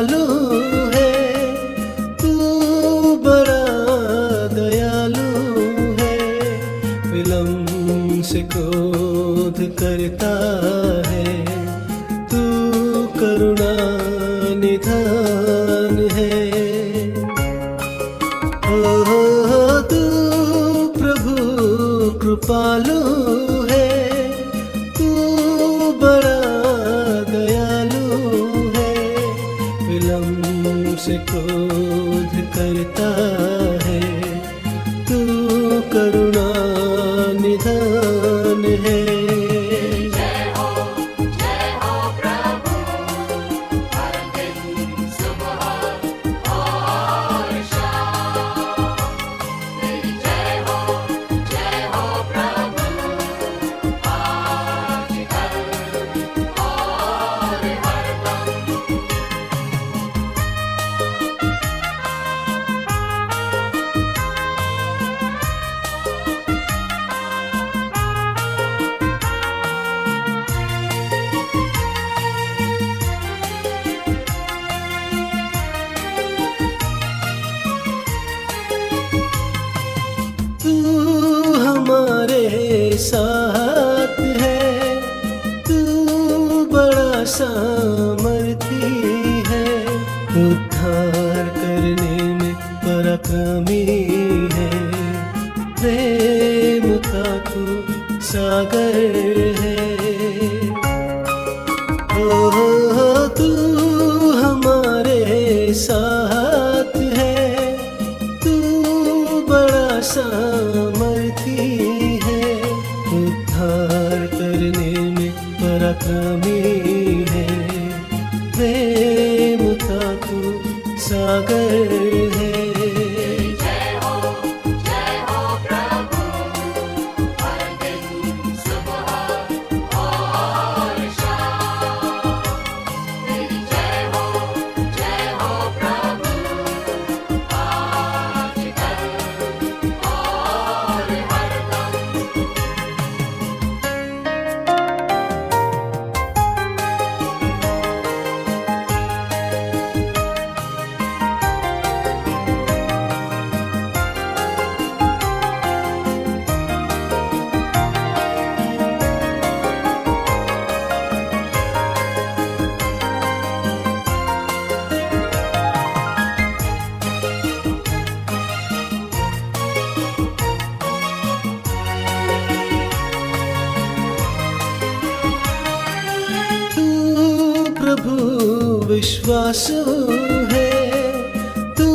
कृपालु है, तू बड़ा दयालु है। विलम्ब से क्रोध करता है, तू करुणा निधान है। तू प्रभु कृपालु है, तू बड़ा दयालु है। विलम्ब से क्रोध करता है, तू करुणा निधान है। हमारे साथ है, तू बड़ा सामर्थी है। उद्धार करने में पराक्रमी है, प्रेम का तू सागर है। तू हमारे साथ है, तू बड़ा सामर्थी है। उद्धार करने में पराक्रमी है, प्रेम का तू सागर है। प्रभु विश्वासु है, तू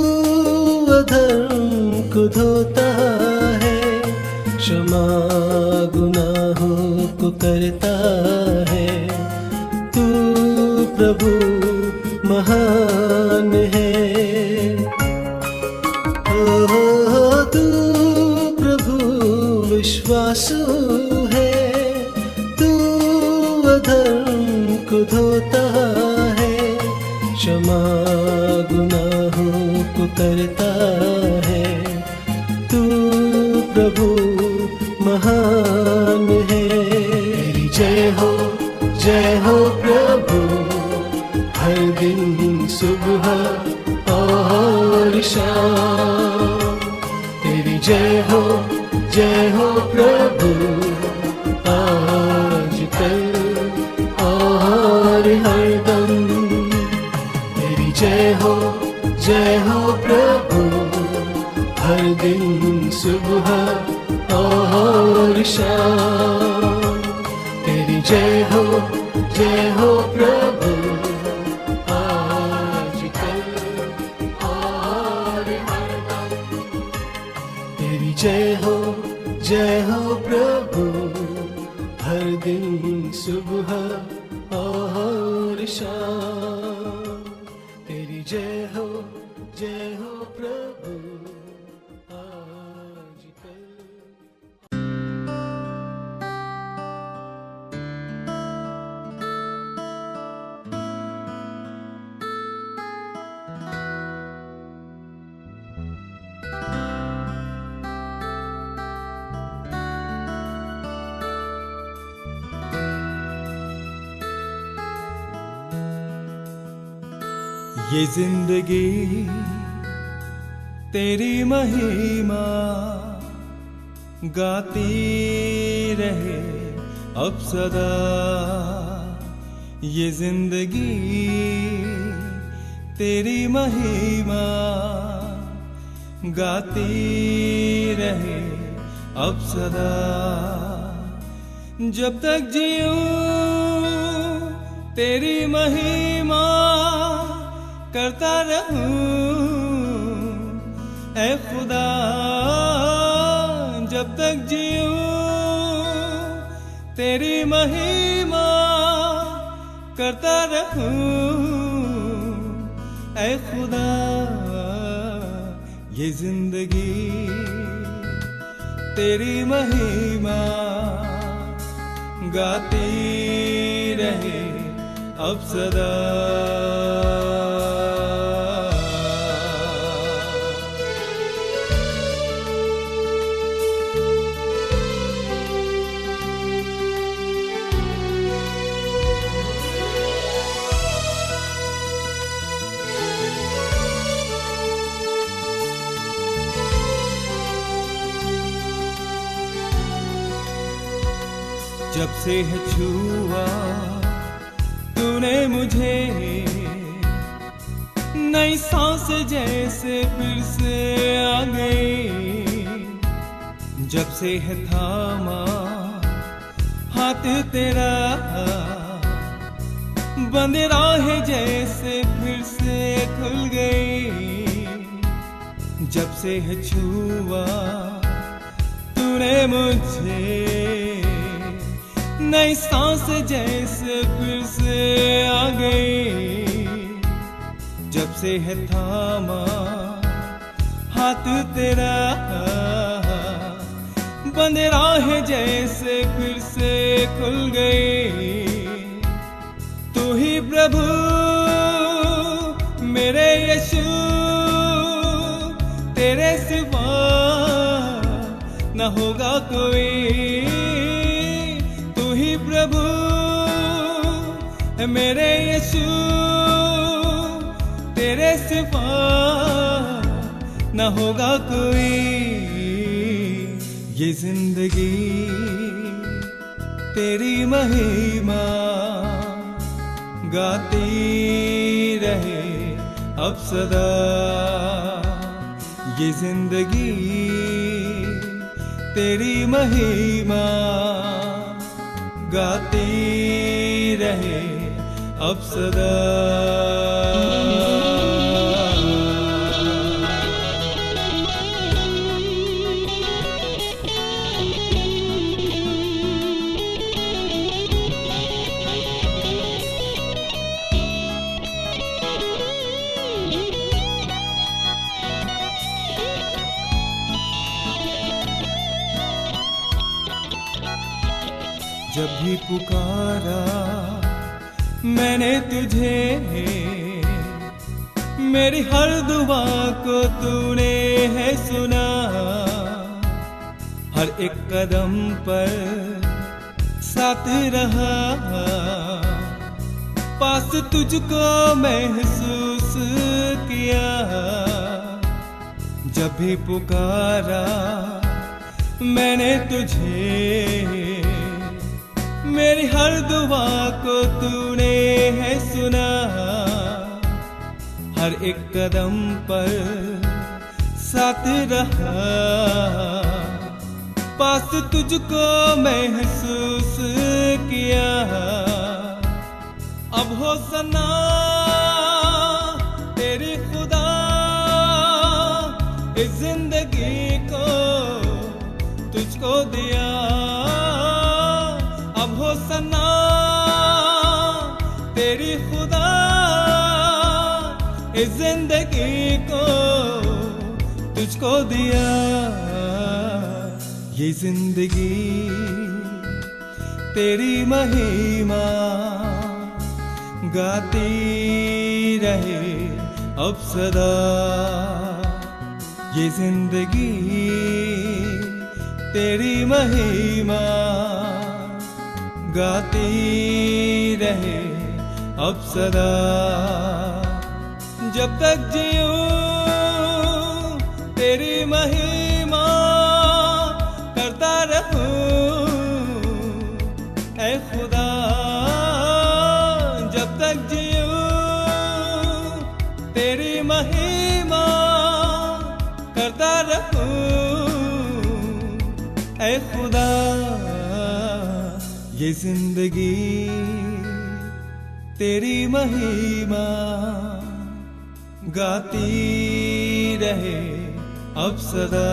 अधर्म को धोता है। क्षमा गुनाहों को करता है, तू प्रभु महान है। तू प्रभु विश्वासु है, तू अधर्म को धोता है। क्षमा गुनाहों को करता है, तू प्रभु महान है। तेरी जय हो प्रभु, हर दिन सुबह और शाम। तेरी जय हो प्रभु, आज कल और हरदम। तेरी जय हो प्रभु, हर दिन सुबह और शाम। तेरी जय हो प्रभु, आज कल और हरदम। तेरी जय हो प्रभु, हर दिन सुबह और शाम। तेरी जय हो प्रभु, आज कल। ये जिंदगी तेरी महिमा गाती रहे अब सदा। ये जिंदगी तेरी महिमा गाती रहे अब सदा। जब तक जीऊं तेरी महिमा करता रहूं ऐ खुदा। जब तक जीऊं तेरी महिमा करता रहूं ऐ खुदा। ये जिंदगी तेरी महिमा गाती रहे अब सदा। जब से है छुआ तूने मुझे नई सांस जैसे फिर से आ गई। जब से है थामा हाथ तेरा बंद राहें जैसे फिर से खुल गई। जब से है छुआ तूने मुझे नई सांस जैसे फिर से आ गई। जब से है थामा हाथ तेरा बंद राहें जैसे फिर से खुल गई। तू ही प्रभु मेरे यीशु तेरे सिवा न होगा कोई। प्रभु मेरे यीशु तेरे सिवा न होगा कोई। ये जिंदगी तेरी महिमा गाती रहे अब सदा। ये जिंदगी तेरी महिमा गाती रहे अब सदा। जब भी पुकारा मैंने तुझे मेरी हर दुआ को तूने है सुना। हर एक कदम पर साथ रहा पास तुझको महसूस किया। जब भी पुकारा मैंने तुझे मेरी हर दुआ को तूने है सुना। हर एक कदम पर साथ रहा पास तुझको महसूस किया। अब हो सना तेरी खुदा इस जिंदगी को तुझको दिया। अब हो सना तेरी खुदा इस जिंदगी को तुझको दिया। ये जिंदगी तेरी महिमा गाती रहे अब सदा। ये जिंदगी तेरी महिमा गाती रहे अब सदा। जब तक जीऊं तेरी महिमा करता रहूं ऐ खुदा। जब तक जीऊं तेरी महिमा करता रहूं ऐ खुदा। ये जिंदगी तेरी महिमा गाती रहे अब सदा।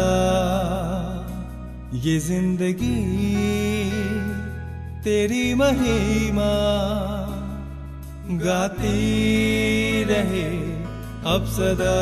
ये जिंदगी तेरी महिमा गाती रहे अब सदा।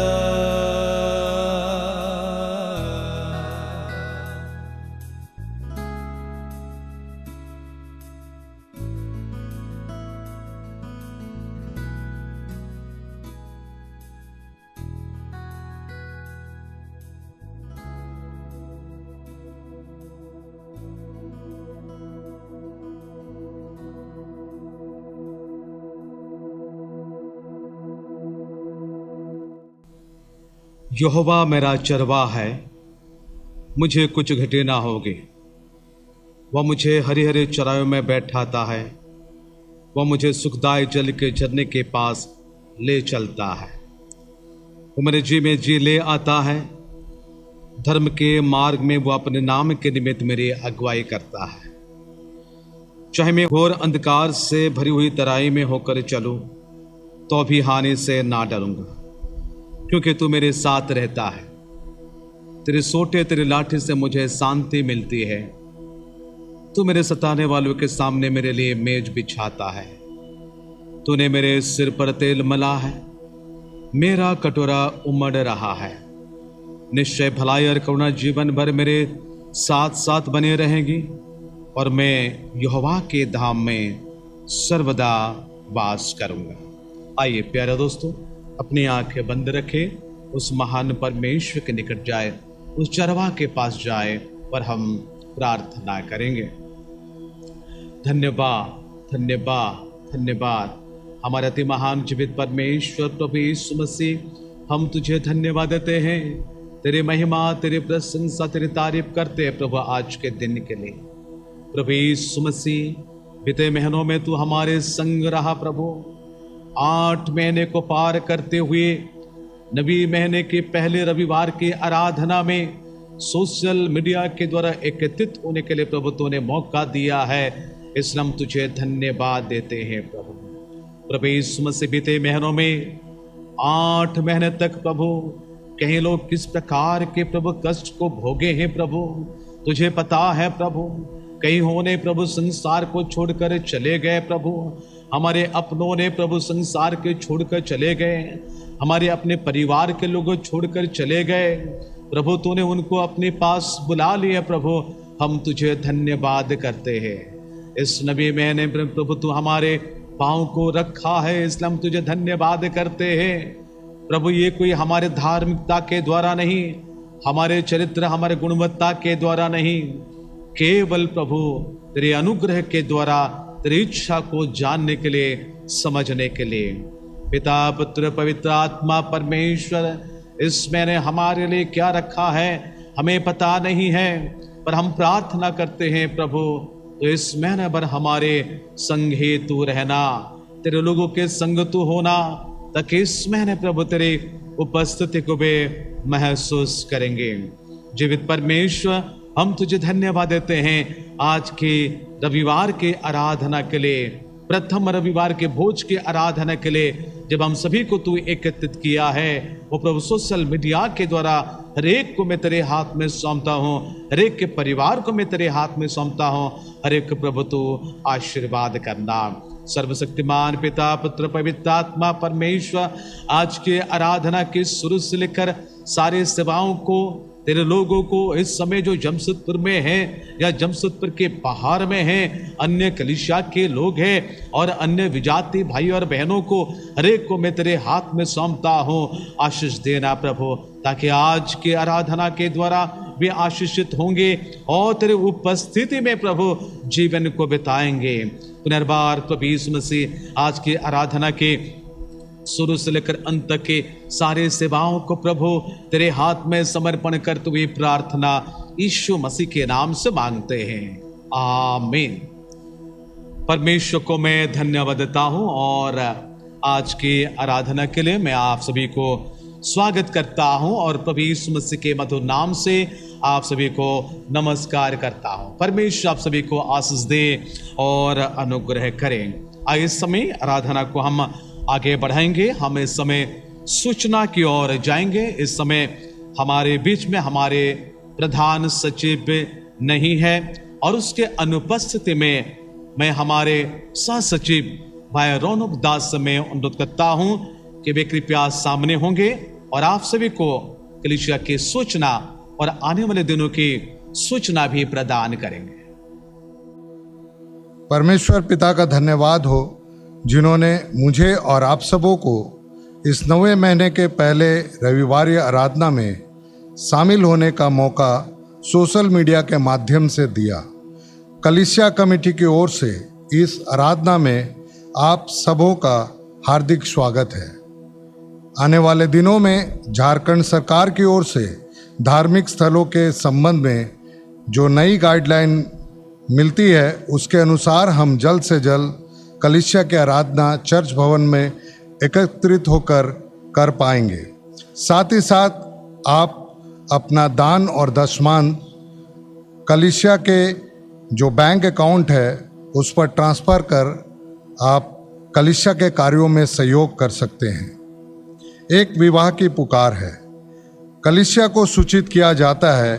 यहोवा मेरा चरवाह है, मुझे कुछ घटे ना होगे। वह मुझे हरे हरे चराइयों में बैठाता है, वह मुझे सुखदायी जल के झरने के पास ले चलता है। वो मेरे जी में जी ले आता है, धर्म के मार्ग में वो अपने नाम के निमित्त मेरी अगुवाई करता है। चाहे मैं घोर अंधकार से भरी हुई तराई में होकर चलूं तो भी हानि से ना डरूंगा, क्योंकि तू मेरे साथ रहता है। तेरे सोटे तेरे लाठी से मुझे शांति मिलती है। तू मेरे सताने वालों के सामने मेरे लिए मेज बिछाता है। तूने मेरे सिर पर तेल मला है, मेरा कटोरा उमड़ रहा है। निश्चय भलाई और करुणा जीवन भर मेरे साथ साथ बने रहेंगी, और मैं यहोवा के धाम में सर्वदा वास करूंगा। आइए प्यारे दोस्तों, अपनी आंखें बंद रखें, उस महान परमेश्वर के निकट जाए, उस चरवाह के पास जाए और हम प्रार्थना करेंगे। धन्यवाद धन्यवाद धन्यवाद हमारे अति महान जीवित परमेश्वर प्रभु यीशु मसीह, हम तुझे धन्यवाद देते हैं। तेरी महिमा, तेरी प्रशंसा, तेरी तारीफ करते हैं प्रभु आज के दिन के लिए। प्रभु यीशु मसीह, बीते महीनों में तू हमारे संग रहा प्रभु। 8 महीने को पार करते हुए 9वें महीने के पहले रविवार की आराधना में सोशल मीडिया के द्वारा एकत्रित होने के लिए प्रभु तूने मौका दिया है, इसलिए हम तुझे धन्यवाद देते हैं प्रभु। प्रभु यीशु मसीह, बीते महीनों में 8 महीने तक प्रभु कई लोग किस प्रकार के प्रभु कष्ट को भोगे हैं प्रभु, तुझे पता है प्रभु। कई होने प्रभु संसार को छोड़कर चले गए प्रभु, हमारे अपनों ने प्रभु संसार के छोड़कर चले गए, हमारे अपने परिवार के लोग छोड़कर चले गए प्रभु। तूने उनको अपने पास बुला लिया प्रभु, हम तुझे धन्यवाद करते हैं। इस नबी महीने प्रभु तू हमारे पाँव को रखा है, इसलिए हम तुझे धन्यवाद करते हैं प्रभु। ये कोई हमारे धार्मिकता के द्वारा नहीं, हमारे चरित्र हमारे गुणवत्ता के द्वारा नहीं, केवल प्रभु तेरे अनुग्रह के द्वारा, तेरी इच्छा को जानने के लिए, समझने के लिए। पिता पुत्र पवित्र आत्मा परमेश्वर, इसमें ने हमारे लिए क्या रखा है हमें पता नहीं है, पर हम प्रार्थना करते हैं प्रभु तो इस महीने भर हमारे संग ही तू रहना, तेरे लोगों के संग तू होना, ताकि इस महीने प्रभु तेरी उपस्थिति को भी महसूस करेंगे। जीवित परमेश्वर, हम तुझे धन्यवाद देते हैं आज के रविवार के आराधना के लिए, प्रथम रविवार के भोज के आराधना के लिए, जब हम सभी को तू एकत्रित किया है। वो प्रभु सोशल मीडिया के द्वारा हर एक को मैं तेरे हाथ में सौंपता हूँ, हर एक के परिवार को मैं तेरे हाथ में सौंपता हूँ। हर एक प्रभु तू आशीर्वाद करना। सर्वशक्तिमान पिता पुत्र पवित्र आत्मा परमेश्वर, आज के आराधना के शुरू से लेकर सारे सेवाओं को, तेरे लोगों को इस समय जो जमशेदपुर में हैं या जमशेदपुर के बाहर में हैं, अन्य कलीसिया के लोग हैं और अन्य विजाति भाई और बहनों को, हर एक को मैं तेरे हाथ में सौंपता हूँ। आशीष देना प्रभु, ताकि आज के आराधना के द्वारा वे आशीषित होंगे और तेरे उपस्थिति में प्रभु जीवन को बिताएंगे। पुनर्बार प्रभु यीशु मसीह, आज की आराधना के शुरू से लेकर अंत तक के सारे सेवाओं को प्रभु तेरे हाथ में समर्पण करते हुए प्रार्थना यीशु मसीह के नाम से मांगते हैं, आमीन। परमेश्वर को मैं धन्यवाद देता हूं और आज की आराधना के लिए मैं आप सभी को स्वागत करता हूं और प्रभु यीशु मसीह के मधुर नाम से आप सभी को नमस्कार करता हूं। परमेश्वर आप सभी को आशीष दे और अनुग्रह करें। आइए इस समय आराधना को हम आगे बढ़ाएंगे। हम इस समय सूचना की ओर जाएंगे। इस समय हमारे बीच में हमारे प्रधान सचिव नहीं है और उसके अनुपस्थिति में मैं हमारे सह सचिव भाई रौनक दास से मैं अनुरोध करता हूं कि वे कृपया सामने होंगे और आप सभी को कलीसिया की सूचना और आने वाले दिनों की सूचना भी प्रदान करेंगे। परमेश्वर पिता का धन्यवाद हो जिन्होंने मुझे और आप सबों को इस नवे महीने के पहले रविवार आराधना में शामिल होने का मौका सोशल मीडिया के माध्यम से दिया। कलीसिया कमेटी की ओर से इस आराधना में आप सबों का हार्दिक स्वागत है। आने वाले दिनों में झारखंड सरकार की ओर से धार्मिक स्थलों के संबंध में जो नई गाइडलाइन मिलती है उसके अनुसार हम जल्द से जल्द कलीसिया के आराधना चर्च भवन में एकत्रित होकर कर पाएंगे। साथ ही साथ आप अपना दान और दशमान कलीसिया के जो बैंक अकाउंट है उस पर ट्रांसफ़र कर आप कलीसिया के कार्यों में सहयोग कर सकते हैं। एक विवाह की पुकार है। कलीसिया को सूचित किया जाता है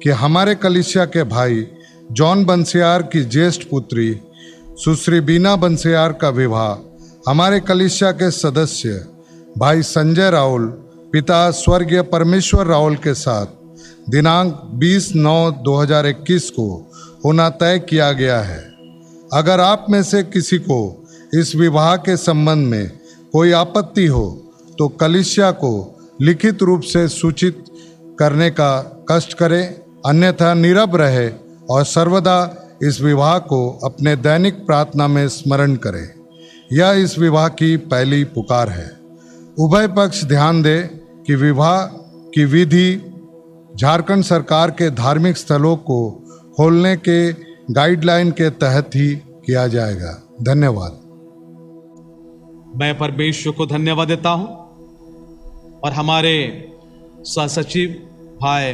कि हमारे कलीसिया के भाई जॉन बंसियार की ज्येष्ठ पुत्री सुश्री बीना बंसियार का विवाह हमारे कलीसिया के सदस्य भाई संजय राहुल पिता स्वर्गीय परमेश्वर राहुल के साथ दिनांक 20/9/2021 को होना तय किया गया है। अगर आप में से किसी को इस विवाह के संबंध में कोई आपत्ति हो तो कलीसिया को लिखित रूप से सूचित करने का कष्ट करें, अन्यथा नीरव रहे और सर्वदा इस विवाह को अपने दैनिक प्रार्थना में स्मरण करें। यह इस विवाह की पहली पुकार है। उभय पक्ष ध्यान दें कि विवाह की विधि झारखंड सरकार के धार्मिक स्थलों को खोलने के गाइडलाइन के तहत ही किया जाएगा। धन्यवाद। मैं परमेश्वर को धन्यवाद देता हूं और हमारे सह सचिव भाई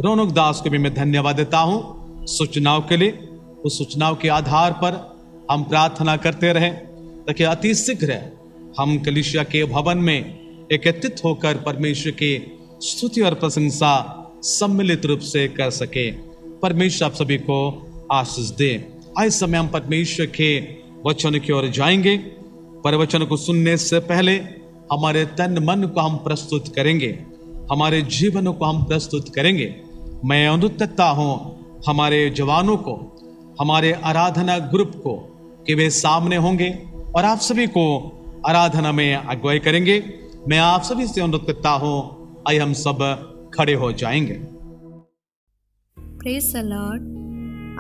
रौनक दास को भी मैं धन्यवाद देता हूं सूचनाओं के लिए। उस सूचनाओं के आधार पर हम प्रार्थना करते रहें ताकि अति शीघ्र हम कलीसिया के भवन में एकत्रित होकर परमेश्वर की स्तुति और प्रशंसा सम्मिलित रूप से कर सके। परमेश्वर आप सभी को आशीष दे। आज समय हम परमेश्वर के वचन की ओर जाएंगे। पर वचन को सुनने से पहले हमारे तन मन को हम प्रस्तुत करेंगे, हमारे जीवन को हम प्रस्तुत करेंगे। मैं अनुरोध करता हूँ हमारे जवानों को, हमारे आराधना ग्रुप को कि वे सामने होंगे और आप सभी को आराधना में अगुवाई करेंगे। मैं आप सभी से अनुरोध करता हूँ, आइए हम सब खड़े हो जाएंगे। Praise the Lord.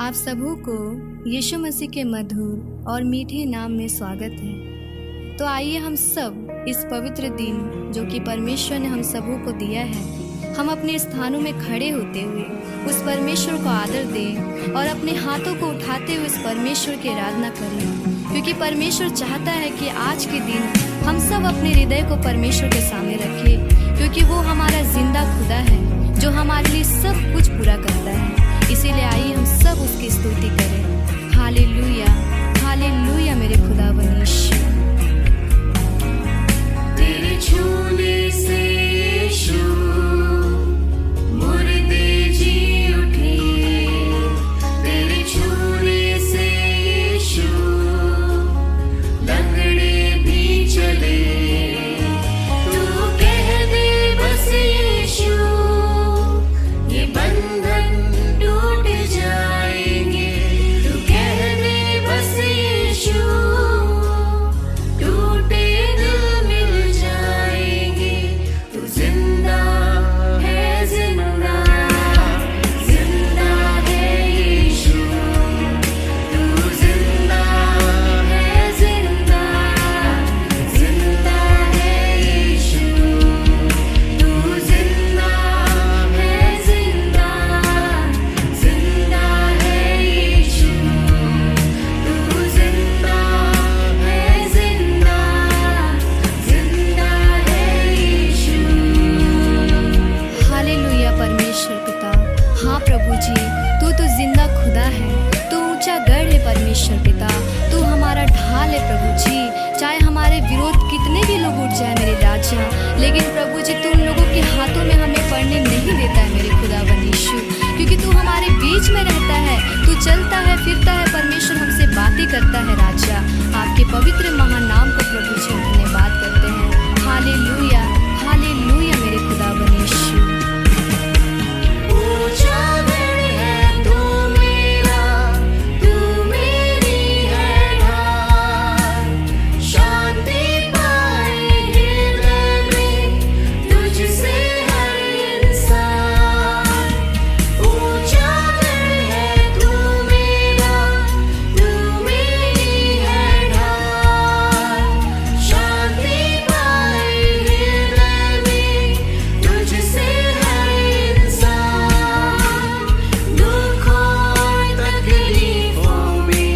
आप सबों को यीशु मसीह के मधुर और मीठे नाम में स्वागत है। तो आइए हम सब इस पवित्र दिन जो कि परमेश्वर ने हम सबों को दिया है, हम अपने स्थानों में खड़े होते हुए उस परमेश्वर को आदर दें और अपने हाथों को उठाते हुए उस परमेश्वर की आराधना करें, क्योंकि परमेश्वर चाहता है कि आज के दिन हम सब अपने हृदय को परमेश्वर के सामने रखें, क्योंकि वो हमारा जिंदा खुदा है जो हमारे लिए सब कुछ पूरा करता है। इसीलिए आइए हम सब उसकी स्तुति करें। हालेलुया, हालेलुया मेरे खुदावन यीशु। तेरे छूने से यीशु मुर्दे जी उठे, तेरे छूने से यीशु लंगड़े भी चले। तू कह दे बस यीशु ये परमेश्वर पिता, तू हमारा ढाल है प्रभु जी। चाहे हमारे विरोध कितने भी लोग उठ जाए मेरे राजा, लेकिन प्रभु जी तू उन लोगों के हाथों में हमें पड़ने नहीं देता है मेरे खुदावन यीशु, क्योंकि तू हमारे बीच में रहता है, तू चलता है फिरता है परमेश्वर, हमसे बातें करता है राजा। आपके पवित्र महान नाम को प्रभु जी हम धन्यवाद करते हैं। हालेलुया, हालेलुया मेरे खुदावन यीशु। उजागर है तू मेरा, तू मेरी है ढाल, शांति पाए हृदय में तुझसे हर इंसान। उजागर है तू मेरा, तू मेरी है ढाल, शांति पाए हृदय में तुझसे हर इंसान। दुख और तकलीफों में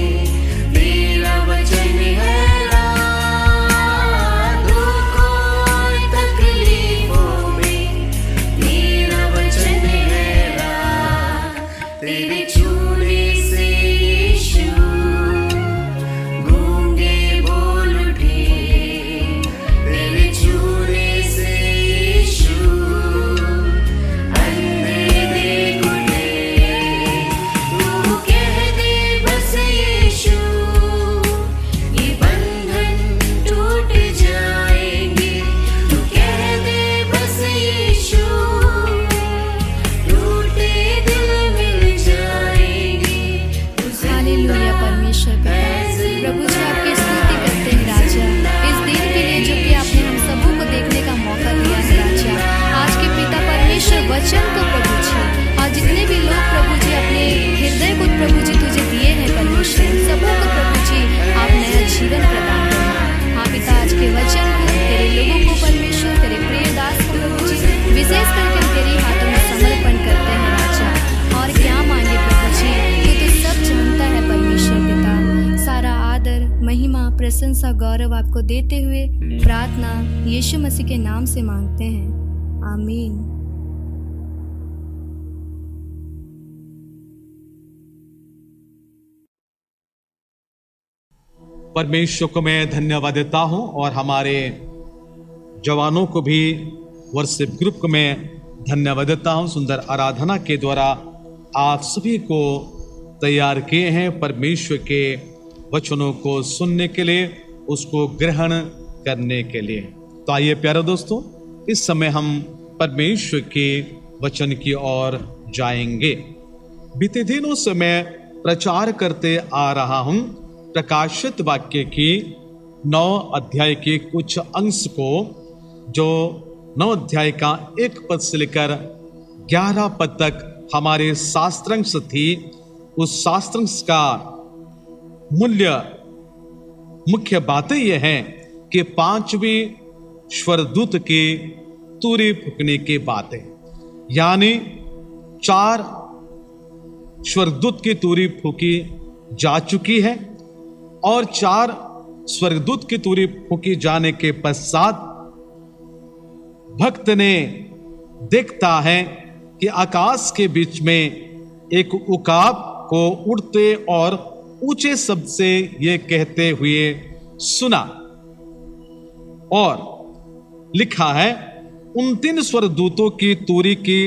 तेरा वचन है राह, दुख और तकलीफों में तेरा वचन है राह। तेरे छूने से यीशु गूंगे बोल उठे, तेरे छूने से यीशु अंधे देख उठे। तू कह दे बस यीशु, ये बंधन टूट जाएंगे। तू कह दे बस यीशु, टूटे दिल मिल जाएंगे। हालेलुया परमेश्वर पिता, प्रभु जी आपकी स्तुति करते हैं राजा, इस दिन के लिए जो कि आपने हम सबों को देखने का मौका दिया है राजा। आज के पिता परमेश्वर वचन को प्रभु जी, आज जितने भी लोग प्रभु जी अपने हृदय को प्रभु जी तुझे दिए हैं परमेश्वर, सबों को प्रभु जी आप नया जीवन प्रदान करें। हाँ पिता, आज के वचन को तेरे लोगों को परमेश्वर, तेरे प्रिय दास को प्रभु जी विशेष करके हम तेरे हाथों में समर्पण करते हैं राजा। और क्या मांगे प्रभु जी, तू तो सब जानता है परमेश्वर पिता। सारा आदर, महिमा, प्रशंसा, गौरव आपको देते हुए प्रार्थना यीशु मसीह के नाम से मांगते हैं, आमीन। परमेश्वर को मैं धन्यवाद देता हूं और हमारे जवानों को भी वर्शिप ग्रुप को मैं धन्यवाद देता हूं। सुंदर आराधना के द्वारा आप सभी को तैयार किए हैं परमेश्वर के वचनों को सुनने के लिए, उसको ग्रहण करने के लिए। तो आइए प्यारे दोस्तों, इस समय हम परमेश्वर के वचन की ओर जाएंगे। बीते दिनों से मैं प्रचार करते आ रहा हूं प्रकाशित वाक्य की 9 अध्याय के कुछ अंश को, जो 9 अध्याय का 1 पद से लेकर 11 पद तक हमारे शास्त्रांश थी। उस शास्त्रांश का मुख्य बातें यह हैं कि 5वीं स्वर्गदूत की तुरी फूंकने की बातें, यानी 4 स्वर्गदूत की तुरी फूंकी जा चुकी है और 4 स्वर्गदूत की तुरी फूंकी जाने के पश्चात भक्त ने देखता है कि आकाश के बीच में एक उकाब को उड़ते और ऊंचे शब्द से यह कहते हुए सुना, और लिखा है, उन 3 स्वर्गदूतों की तुरी की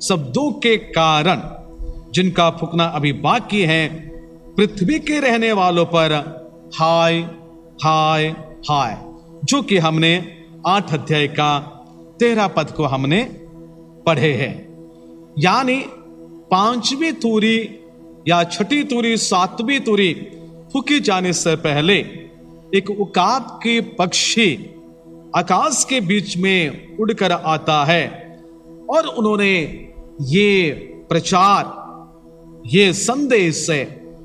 शब्दों के कारण, जिनका फूंकना अभी बाकी है, पृथ्वी के रहने वालों पर हाय हाय हाय। जो कि हमने 8 अध्याय का 13 पद को हमने पढ़े हैं। यानी 5वीं तुरी या छठी तुरी, 7वीं तुरी फूंकी जाने से पहले एक उकाब के पक्षी आकाश के बीच में उड़कर आता है और उन्होंने ये प्रचार, ये संदेश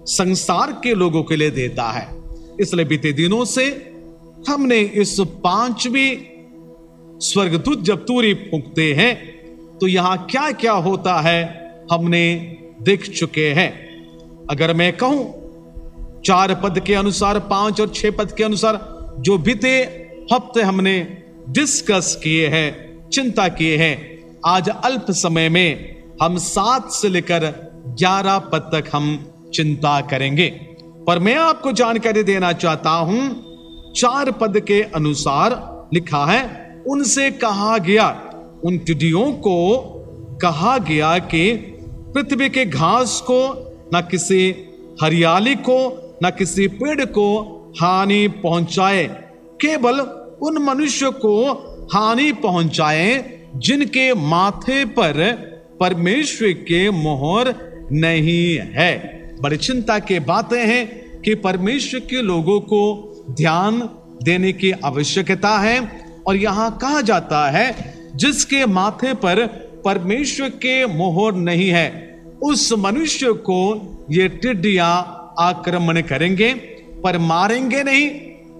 संसार के लोगों के लिए देता है। इसलिए बीते दिनों से हमने इस 5वीं स्वर्गदूत जब तुरी फूंकते हैं तो यहां क्या क्या होता है हमने देख चुके हैं। अगर मैं कहूं 4 पद के अनुसार, 5 और 6 पद के अनुसार जो बीते हफ्ते हमने डिस्कस किए हैं, चिंता किए हैं, आज अल्प समय में हम 7 से लेकर 11 पद तक हम चिंता करेंगे। पर मैं आपको जानकारी देना चाहता हूं, 4 पद के अनुसार लिखा है, उनसे कहा गया, उन टिड्डियों को कहा गया कि पृथ्वी के घास को, न किसी हरियाली को, न किसी पेड़ को हानि पहुंचाए, केवल उन मनुष्य को हानि पहुंचाए जिनके माथे पर परमेश्वर के मोहर नहीं है। बड़ी चिंता की बातें हैं कि परमेश्वर के लोगों को ध्यान देने की आवश्यकता है। और यहां कहा जाता है जिसके माथे पर परमेश्वर के मोहर नहीं है, उस मनुष्य को ये टिड्डियां आक्रमण करेंगे, पर मारेंगे नहीं।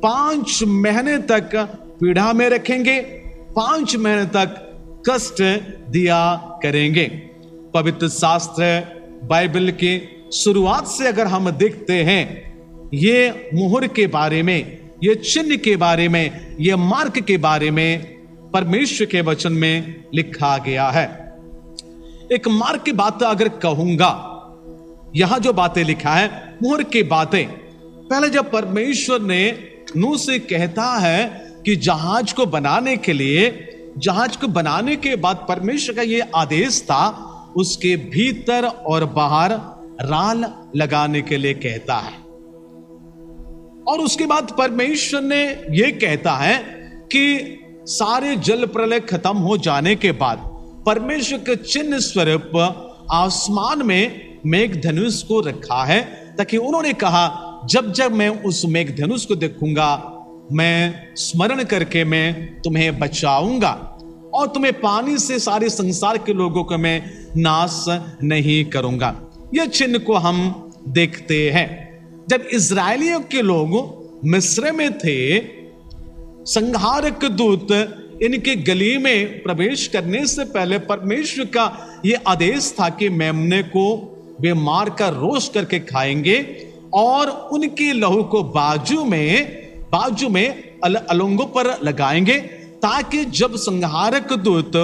5 महीने तक पीड़ा में रखेंगे, 5 महीने तक कष्ट दिया करेंगे। पवित्र शास्त्र बाइबल की शुरुआत से अगर हम देखते हैं, ये मोहर के बारे में, ये चिन्ह के बारे में, ये मार्क के बारे में परमेश्वर के वचन में लिखा गया है। एक मार्क की बात अगर कहूंगा, यहां जो बातें लिखा है मोहर की बातें, पहले जब परमेश्वर ने नूह से कहता है कि जहाज को बनाने के लिए, जहाज को बनाने के बाद परमेश्वर का यह आदेश था, उसके भीतर और बाहर राल लगाने के लिए कहता है। और उसके बाद परमेश्वर ने यह कहता है कि सारे जल प्रलय खत्म हो जाने के बाद परमेश्वर के चिन्ह स्वरूप आसमान में मेघधनुष को रखा है, ताकि उन्होंने कहा जब जब मैं उस मेघधनुष को देखूंगा, मैं स्मरण करके मैं तुम्हें बचाऊंगा और तुम्हें पानी से सारे संसार के लोगों को मैं नाश नहीं करूंगा। यह चिन्ह को हम देखते हैं। जब इजरायलियों के लोग मिस्र में थे, संहारक दूत इनके गली में प्रवेश करने से पहले परमेश्वर का यह आदेश था कि मेमने को वे मार कर रोस्ट करके खाएंगे और उनके लहू को बाजू में अलंगों पर लगाएंगे, ताकि जब संहारक दूत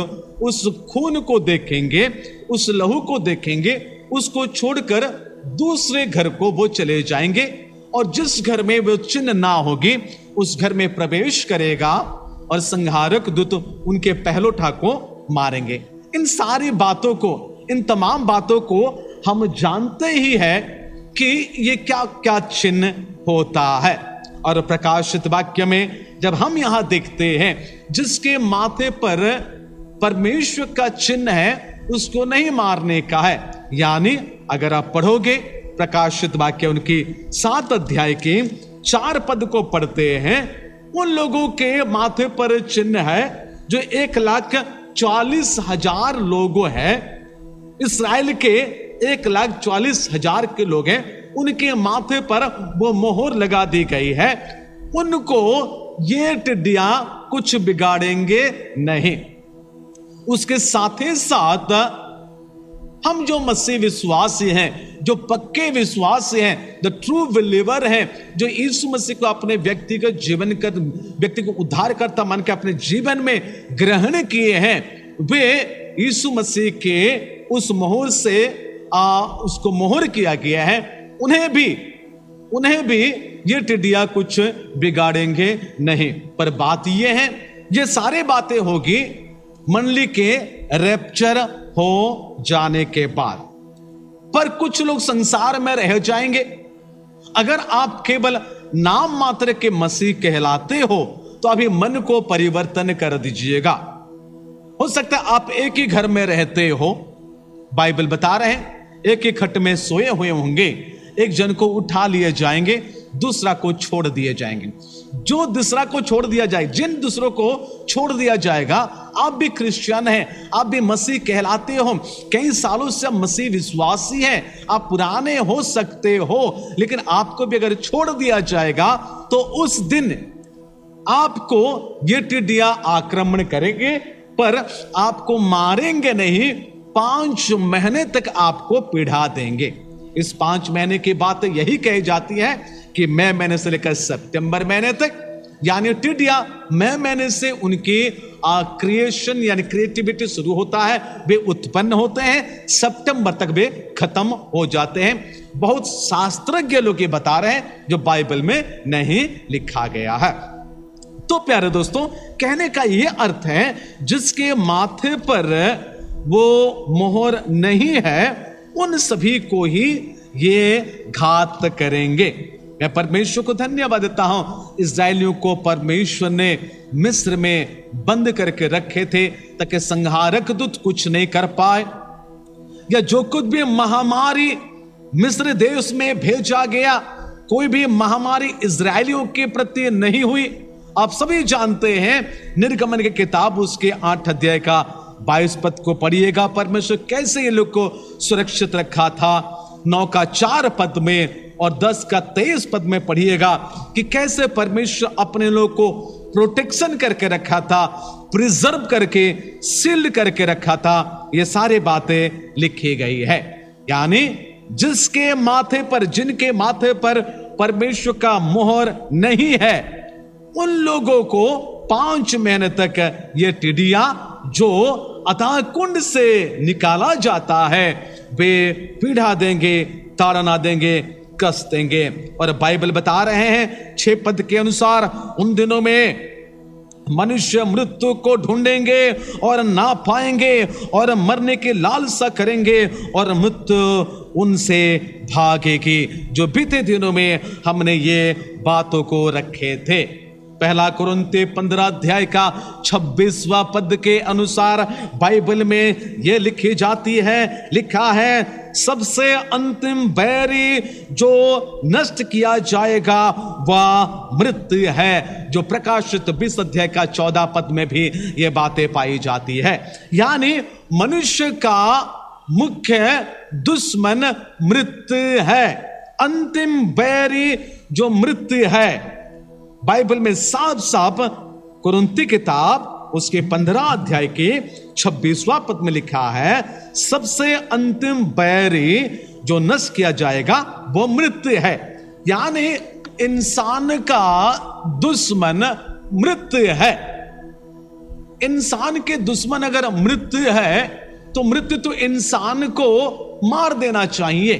उस खून को देखेंगे, उस लहू को देखेंगे, उसको छोड़कर दूसरे घर को वो चले जाएंगे और जिस घर में वो चिन्ह ना होगी उस घर में प्रवेश करेगा और संहारक दूत उनके पहलोठा को मारेंगे। इन सारी बातों को, इन तमाम बातों को हम जानते ही है कि ये क्या क्या चिन्ह होता है। और प्रकाशित वाक्य में जब हम यहां देखते हैं, जिसके माथे पर परमेश्वर का चिन्ह है उसको नहीं मारने का है। यानी अगर आप पढ़ोगे प्रकाशित वाक्य उनकी 7 अध्याय के 4 पद को पढ़ते हैं, उन लोगों के माथे पर चिन्ह है जो 1,40,000 लोग हैं। इस्राएल के 1,40,000 के लोग हैं, उनके माथे पर वो मोहर लगा दी गई है। उनको ये टिड्डियां कुछ बिगाड़ेंगे नहीं। उसके साथ ही साथ हम जो मसीह विश्वासी हैं, जो पक्के विश्वासी हैं, द ट्रू बिलीवर हैं, जो यीशु मसीह को अपने व्यक्तिगत जीवन का, व्यक्ति को उद्धारकर्ता मान के अपने जीवन में ग्रहण किए हैं, वे यीशु मसीह के उस मोहर से उसको मोहर किया गया है। उन्हें भी ये टिड्डियां कुछ बिगाड़ेंगे नहीं। पर बात ये है, ये सारे बातें होगी मंडली के रैप्चर हो जाने के बाद। पर कुछ लोग संसार में रह जाएंगे। अगर आप केवल नाम मात्र के मसीह कहलाते हो तो अभी मन को परिवर्तन कर दीजिएगा। हो सकता है आप एक ही घर में रहते हो, बाइबल बता रहे हैं एक ही खट में सोए हुए होंगे, एक जन को उठा लिए जाएंगे, दूसरा को छोड़ दिए जाएंगे। जो दूसरा को छोड़ दिया जाए, जिन दूसरों को छोड़ दिया जाएगा, आप भी क्रिश्चियन हैं, आप भी मसीह कहलाते हो, कई सालों से मसीह विश्वासी हैं, आप पुराने हो सकते हो, लेकिन आपको भी अगर छोड़ दिया जाएगा तो उस दिन आपको ये टिड्डियां आक्रमण करेंगे, पर आपको मारेंगे नहीं, 5 महीने तक आपको पीड़ा देंगे। इस 5 महीने की बात यही कही जाती है कि मई महीने से लेकर सितंबर महीने तक, यानी टिड्डियां मई महीने से उनकी क्रिएशन यानी क्रिएटिविटी शुरू होता है, वे उत्पन्न होते हैं, सितंबर तक वे खत्म हो जाते हैं। बहुत शास्त्रज्ञ लोग ये बता रहे हैं जो बाइबल में नहीं लिखा गया है। तो प्यारे दोस्तों, कहने का ये अर्थ है जिसके माथे पर वो मोहर नहीं है उन सभी को ही ये घात करेंगे। मैं परमेश्वर को धन्यवाद देता हूं, इस्राएलियों को परमेश्वर ने मिस्र में बंद करके रखे थे ताकि संहारक दूत कुछ नहीं कर पाए, या जो कुछ भी महामारी मिस्र देश में भेजा गया, कोई भी महामारी इस्राएलियों के प्रति नहीं हुई। आप सभी जानते हैं, निर्गमन की किताब उसके 8 अध्याय का 22 पद को पढ़िएगा, परमेश्वर कैसे ये लोग को सुरक्षित रखा था। 9 का 4 पद में और 10 का 23 पद में पढ़िएगा कि कैसे परमेश्वर अपने लोग को प्रोटेक्शन करके रखा था, प्रिजर्व करके, सील्ड करके रखा था। ये सारी बातें लिखी गई है। यानी जिसके माथे पर, जिनके माथे पर परमेश्वर का मोहर नहीं है, उन लोगों को 5 महीने तक ये टिड्डियां जो अथाह कुंड से निकाला जाता है, वे पीढ़ा देंगे, ताड़ना देंगे, कस देंगे। और बाइबल बता रहे हैं 6 पद के अनुसार, उन दिनों में मनुष्य मृत्यु को ढूंढेंगे और ना पाएंगे और मरने की लालसा करेंगे और मृत्यु उनसे भागेगी। जो बीते दिनों में हमने ये बातों को रखे थे। 1 कुरिन्ती 15 अध्याय का 26वां पद के अनुसार बाइबल में यह लिखी जाती है, लिखा है, सबसे अंतिम बैरी जो नष्ट किया जाएगा वह मृत्यु है। जो प्रकाशित 20 अध्याय का 14 पद में भी ये बातें पाई जाती है। यानी मनुष्य का मुख्य दुश्मन मृत्यु है। अंतिम बैरी जो मृत्यु है, बाइबल में साफ साफ कुरिन्ती किताब उसके 15 अध्याय के 26वां पद में लिखा है, सबसे अंतिम बैरी जो नष्ट किया जाएगा वो मृत्यु है। यानी इंसान का दुश्मन मृत्यु है। इंसान के दुश्मन अगर मृत्यु है तो मृत्यु तो इंसान को मार देना चाहिए,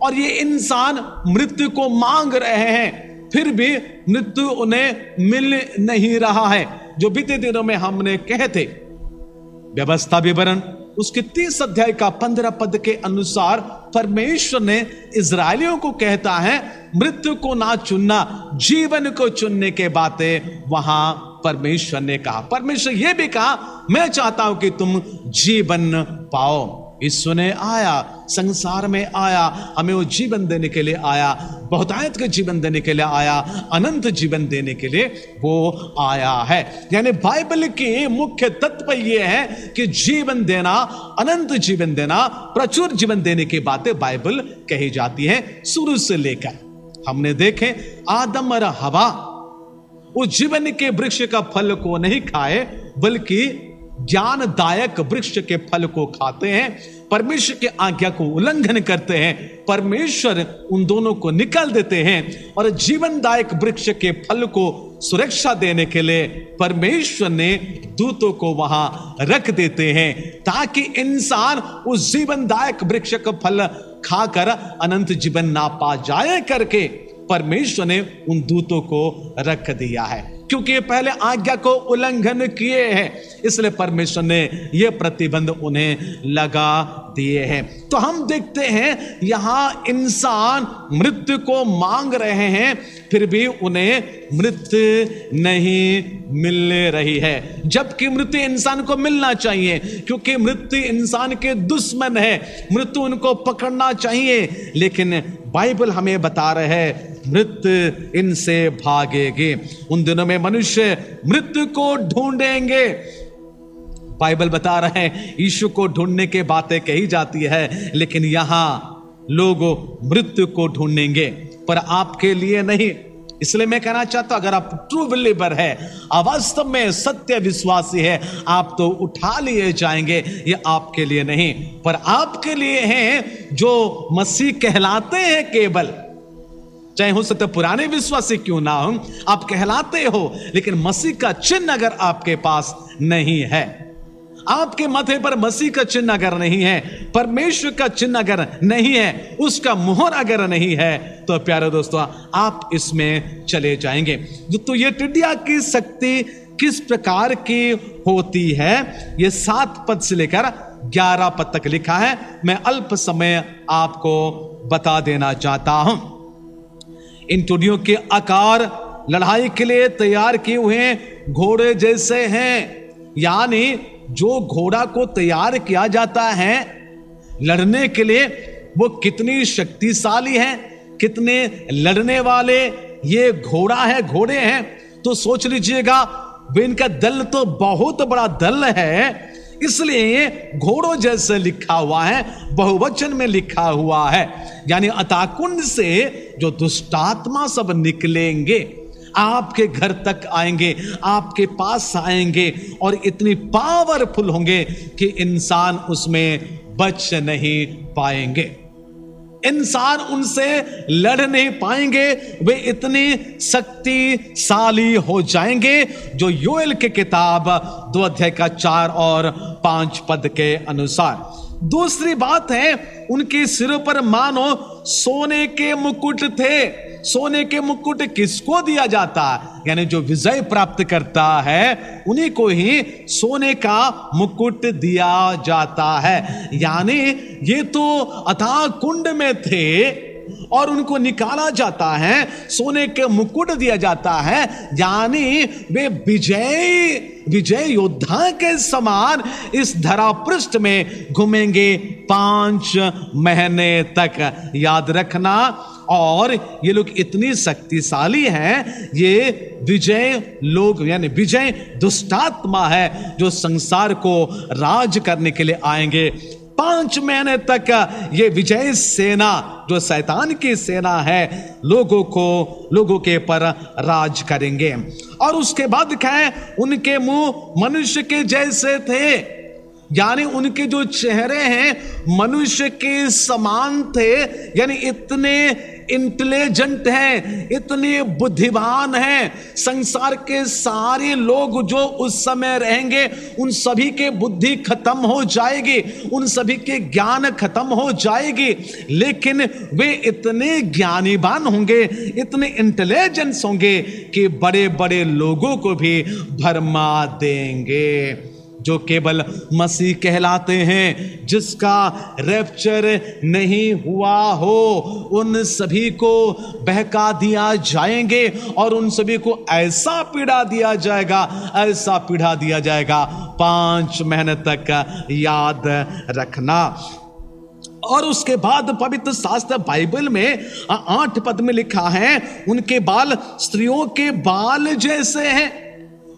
और ये इंसान मृत्यु को मांग रहे हैं, फिर भी मृत्यु उन्हें मिल नहीं रहा है। जो बीते दिनों में हमने कहे थे, व्यवस्था विवरण उसके 30 अध्याय का 15 पद के अनुसार परमेश्वर ने इजरायलियों को कहता है मृत्यु को ना चुनना, जीवन को चुनने के बातें वहां परमेश्वर ने कहा। परमेश्वर यह भी कहा, मैं चाहता हूं कि तुम जीवन पाओ। यीशु ने आया, संसार में आया, हमें वो जीवन देने के लिए आया, बहुतायत का जीवन देने के लिए आया, अनंत जीवन देने के लिए वो आया है। यानी बाइबल की मुख्य तत्व ये है कि जीवन देना, अनंत जीवन देना, प्रचुर जीवन देने की बातें बाइबल कही जाती है। शुरू से लेकर हमने देखे आदम और हवा उस जीवन के वृक्ष का फल को नहीं खाए, बल्कि ज्ञानदायक वृक्ष के फल को खाते हैं, परमेश्वर की आज्ञा को उल्लंघन करते हैं। परमेश्वर उन दोनों को निकाल देते हैं और जीवनदायक वृक्ष के फल को सुरक्षा देने के लिए परमेश्वर ने दूतों को वहां रख देते हैं, ताकि इंसान उस जीवनदायक वृक्ष का फल खाकर अनंत जीवन ना पा जाए करके परमेश्वर ने उन दूतों को रख दिया है। क्योंकि पहले आज्ञा को उल्लंघन किए हैं, इसलिए परमेश्वर ने यह प्रतिबंध उन्हें लगा दिए हैं। तो हम देखते हैं यहां इंसान मृत्यु को मांग रहे हैं, फिर भी उन्हें मृत्यु नहीं मिल रही है, जबकि मृत्यु इंसान को मिलना चाहिए, क्योंकि मृत्यु इंसान के दुश्मन है, मृत्यु उनको पकड़ना चाहिए। लेकिन बाइबल हमें बता रहे हैं मृत्यु इनसे भागेगी। उन दिनों में मनुष्य मृत्यु को ढूंढेंगे। बाइबल बता रहे हैं यीशु को ढूंढने की बातें कही जाती है, लेकिन यहां लोग मृत्यु को ढूंढेंगे, पर आपके लिए नहीं। इसलिए मैं कहना चाहता हूं, अगर आप ट्रू बिलीवर है, वास्तव में सत्य विश्वासी है, आप तो उठा लिए जाएंगे। ये आपके लिए नहीं, पर आपके लिए हैं जो मसीह कहलाते हैं केवल, चाहे हो सकता पुराने विश्वासी क्यों ना हो, आप कहलाते हो, लेकिन मसीह का चिन्ह अगर आपके पास नहीं है, आपके माथे पर मसीह का चिन्ह अगर नहीं है, परमेश्वर का चिन्ह अगर नहीं है, उसका मुहर अगर नहीं है, तो प्यारे दोस्तों आप इसमें चले जाएंगे। तो ये टिड्डिया की शक्ति किस प्रकार की होती है, ये 7 पद से लेकर 11 पद तक लिखा है। मैं अल्प समय आपको बता देना चाहता हूं। इन टिड्डियों के आकार लड़ाई के लिए तैयार किए हुए घोड़े जैसे हैं, यानी जो घोड़ा को तैयार किया जाता है लड़ने के लिए, वो कितनी शक्तिशाली है, कितने लड़ने वाले ये घोड़ा है, घोड़े हैं। तो सोच लीजिएगा, वे इनका दल तो बहुत बड़ा दल है, इसलिए घोड़ों जैसे लिखा हुआ है, बहुवचन में लिखा हुआ है। यानी अताकुंड से जो दुष्टात्मा सब निकलेंगे, आपके घर तक आएंगे, आपके पास आएंगे और इतनी पावरफुल होंगे कि इंसान उसमें बच नहीं पाएंगे, इंसान उनसे लड़ नहीं पाएंगे। वे इतनी शक्तिशाली हो जाएंगे, जो योएल के किताब 2 अध्याय का 4 और 5 पद के अनुसार। दूसरी बात है, उनके सिरों पर मानो सोने के मुकुट थे। सोने के मुकुट किसको दिया जाता है? यानी जो विजय प्राप्त करता है उन्हीं को ही सोने का मुकुट दिया जाता है। यानी ये तो अथाह कुंड में थे और उनको निकाला जाता है, सोने के मुकुट दिया जाता है, यानी वे विजय योद्धा के समान इस धरा पृष्ठ में घूमेंगे 5 महीने तक। याद रखना, और ये लोग इतनी शक्तिशाली हैं, ये विजय लोग यानी विजय दुष्टात्मा है जो संसार को राज करने के लिए आएंगे। 5 महीने तक ये विजय सेना जो शैतान की सेना है, लोगों के पर राज करेंगे। और उसके बाद क्या है, उनके मुंह मनुष्य के जैसे थे, यानी उनके जो चेहरे हैं मनुष्य के समान थे। यानी इतने इंटेलिजेंट हैं, इतने बुद्धिमान हैं, संसार के सारे लोग जो उस समय रहेंगे उन सभी के बुद्धि खत्म हो जाएगी, उन सभी के ज्ञान खत्म हो जाएगी, लेकिन वे इतने ज्ञानीवान होंगे, इतने इंटेलिजेंस होंगे कि बड़े बड़े लोगों को भी भरमा देंगे। जो केवल मसीह कहलाते हैं, जिसका रैप्चर नहीं हुआ हो, उन सभी को बहका दिया जाएंगे और उन सभी को ऐसा पीड़ा दिया जाएगा, ऐसा पीड़ा दिया जाएगा 5 महीने तक। याद रखना। और उसके बाद पवित्र शास्त्र बाइबल में 8 पद में लिखा है, उनके बाल स्त्रियों के बाल जैसे हैं।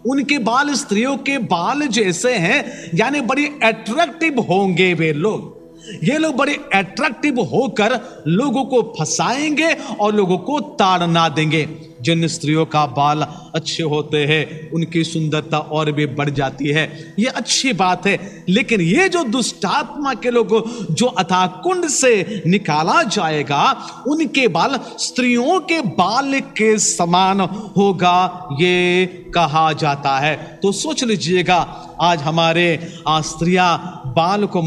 उनके बाल स्त्रियों के बाल जैसे हैं, यानी बड़ी अट्रैक्टिव होंगे वे लोग। ये लोग बड़े अट्रैक्टिव होकर लोगों को फंसाएंगे और लोगों को ताड़ना देंगे। जिन स्त्रियों का बाल अच्छे होते हैं उनकी सुंदरता और भी बढ़ जाती है, ये अच्छी बात है। लेकिन ये जो दुष्टात्मा के लोग जो अथाह कुंड से निकाला जाएगा, उनके बाल स्त्रियों के बाल के समान होगा, ये कहा जाता है। तो सोच लीजिएगा, आज हमारे स्त्रियां बाल को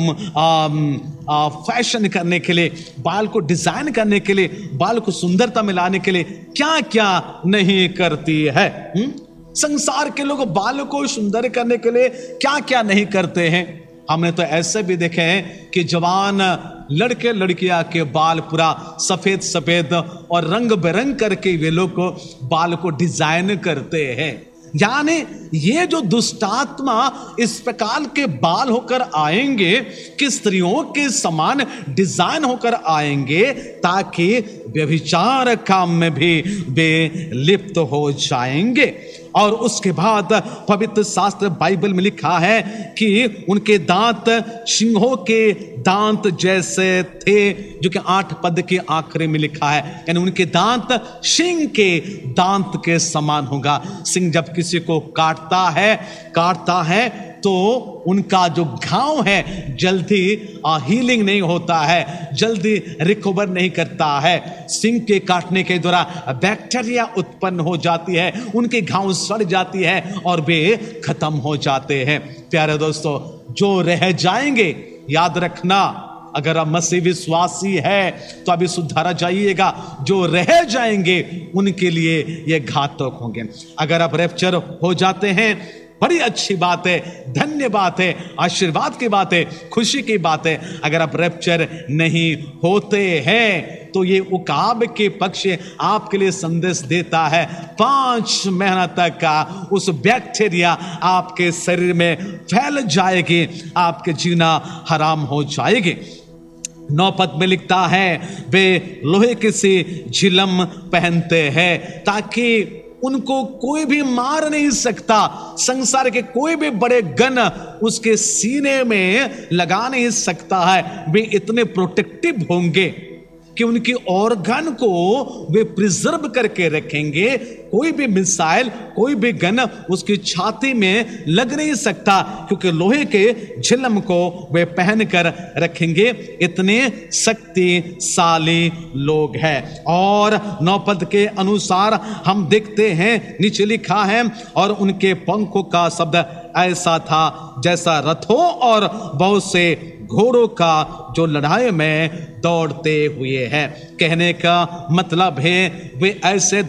फैशन करने के लिए, बाल को डिजाइन करने के लिए, बाल को सुंदरता में लाने के लिए क्या क्या नहीं करती है। संसार के लोग बाल को सुंदर करने के लिए क्या क्या नहीं करते हैं। हमने तो ऐसे भी देखे हैं कि जवान लड़के लड़कियां के बाल पूरा सफेद सफेद और रंग बिरंग करके वे लोग बाल को डिजाइन करते हैं। यानी ये जो दुष्टात्मा इस प्रकार के बाल होकर आएंगे कि स्त्रियों के समान डिजाइन होकर आएंगे, ताकि व्यभिचार काम में भी वे लिप्त हो जाएंगे। और उसके बाद पवित्र शास्त्र बाइबल में लिखा है कि उनके दांत सिंहों के दांत जैसे थे, जो कि 8 पद के आखिरी में लिखा है। यानी उनके दांत सिंह के दांत के समान होगा। सिंह जब किसी को काटता है तो उनका जो घाव है जल्दी हीलिंग नहीं होता है, जल्दी रिकवर नहीं करता है। सिंह के काटने के द्वारा बैक्टीरिया उत्पन्न हो जाती है, उनके घाव सड़ जाती है और वे खत्म हो जाते हैं। प्यारे दोस्तों, जो रह जाएंगे, याद रखना, अगर आप मसीह विश्वासी है तो अभी सुधारा जाइएगा, जो रह जाएंगे उनके लिए ये घातक होंगे। अगर आप रैप्चर हो जाते हैं, बड़ी अच्छी बात है, धन्य बात है, आशीर्वाद की बात है, खुशी की बात है। अगर आप रैप्चर नहीं होते हैं तो ये उकाब के पक्ष आपके लिए संदेश देता है, 5 महीना तक का उस बैक्टीरिया आपके शरीर में फैल जाएगी, आपके जीना हराम हो जाएगी। 9 पद में लिखता है, वे लोहे की सी झिलम पहनते हैं ताकि उनको कोई भी मार नहीं सकता। संसार के कोई भी बड़े गन उसके सीने में लगा नहीं सकता है। वे इतने प्रोटेक्टिव होंगे कि उनकी ऑर्गन को वे प्रिजर्व करके रखेंगे। कोई भी मिसाइल, कोई भी गन उसकी छाती में लग नहीं सकता, क्योंकि लोहे के झिलम को वे पहन कर रखेंगे। इतने शक्तिशाली लोग हैं। और 9 पद के अनुसार हम देखते हैं, नीचे लिखा है, और उनके पंखों का शब्द ऐसा था जैसा रथों और बहुत से घोड़ों का जो लड़ाई में दौड़ते हुए हैं। कहने का मतलब है, वे ऐसे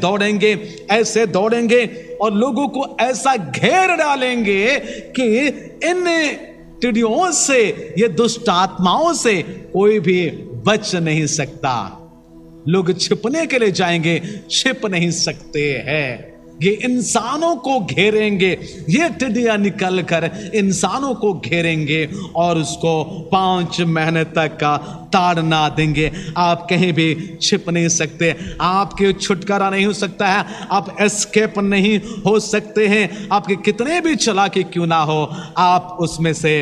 दौड़ेंगे और लोगों को ऐसा घेर डालेंगे कि इन टिड्डियों से, ये दुष्ट आत्माओं से कोई भी बच नहीं सकता। लोग छिपने के लिए जाएंगे, छिप नहीं सकते हैं। ये इंसानों को घेरेंगे, ये टिड्डियां निकल कर इंसानों को घेरेंगे और उसको 5 महीने तक का ताड़ना देंगे। आप कहीं भी छिप नहीं सकते, आपके छुटकारा नहीं हो सकता है, आप एस्केप नहीं हो सकते हैं। आपके कितने भी चालाकी क्यों ना हो, आप उसमें से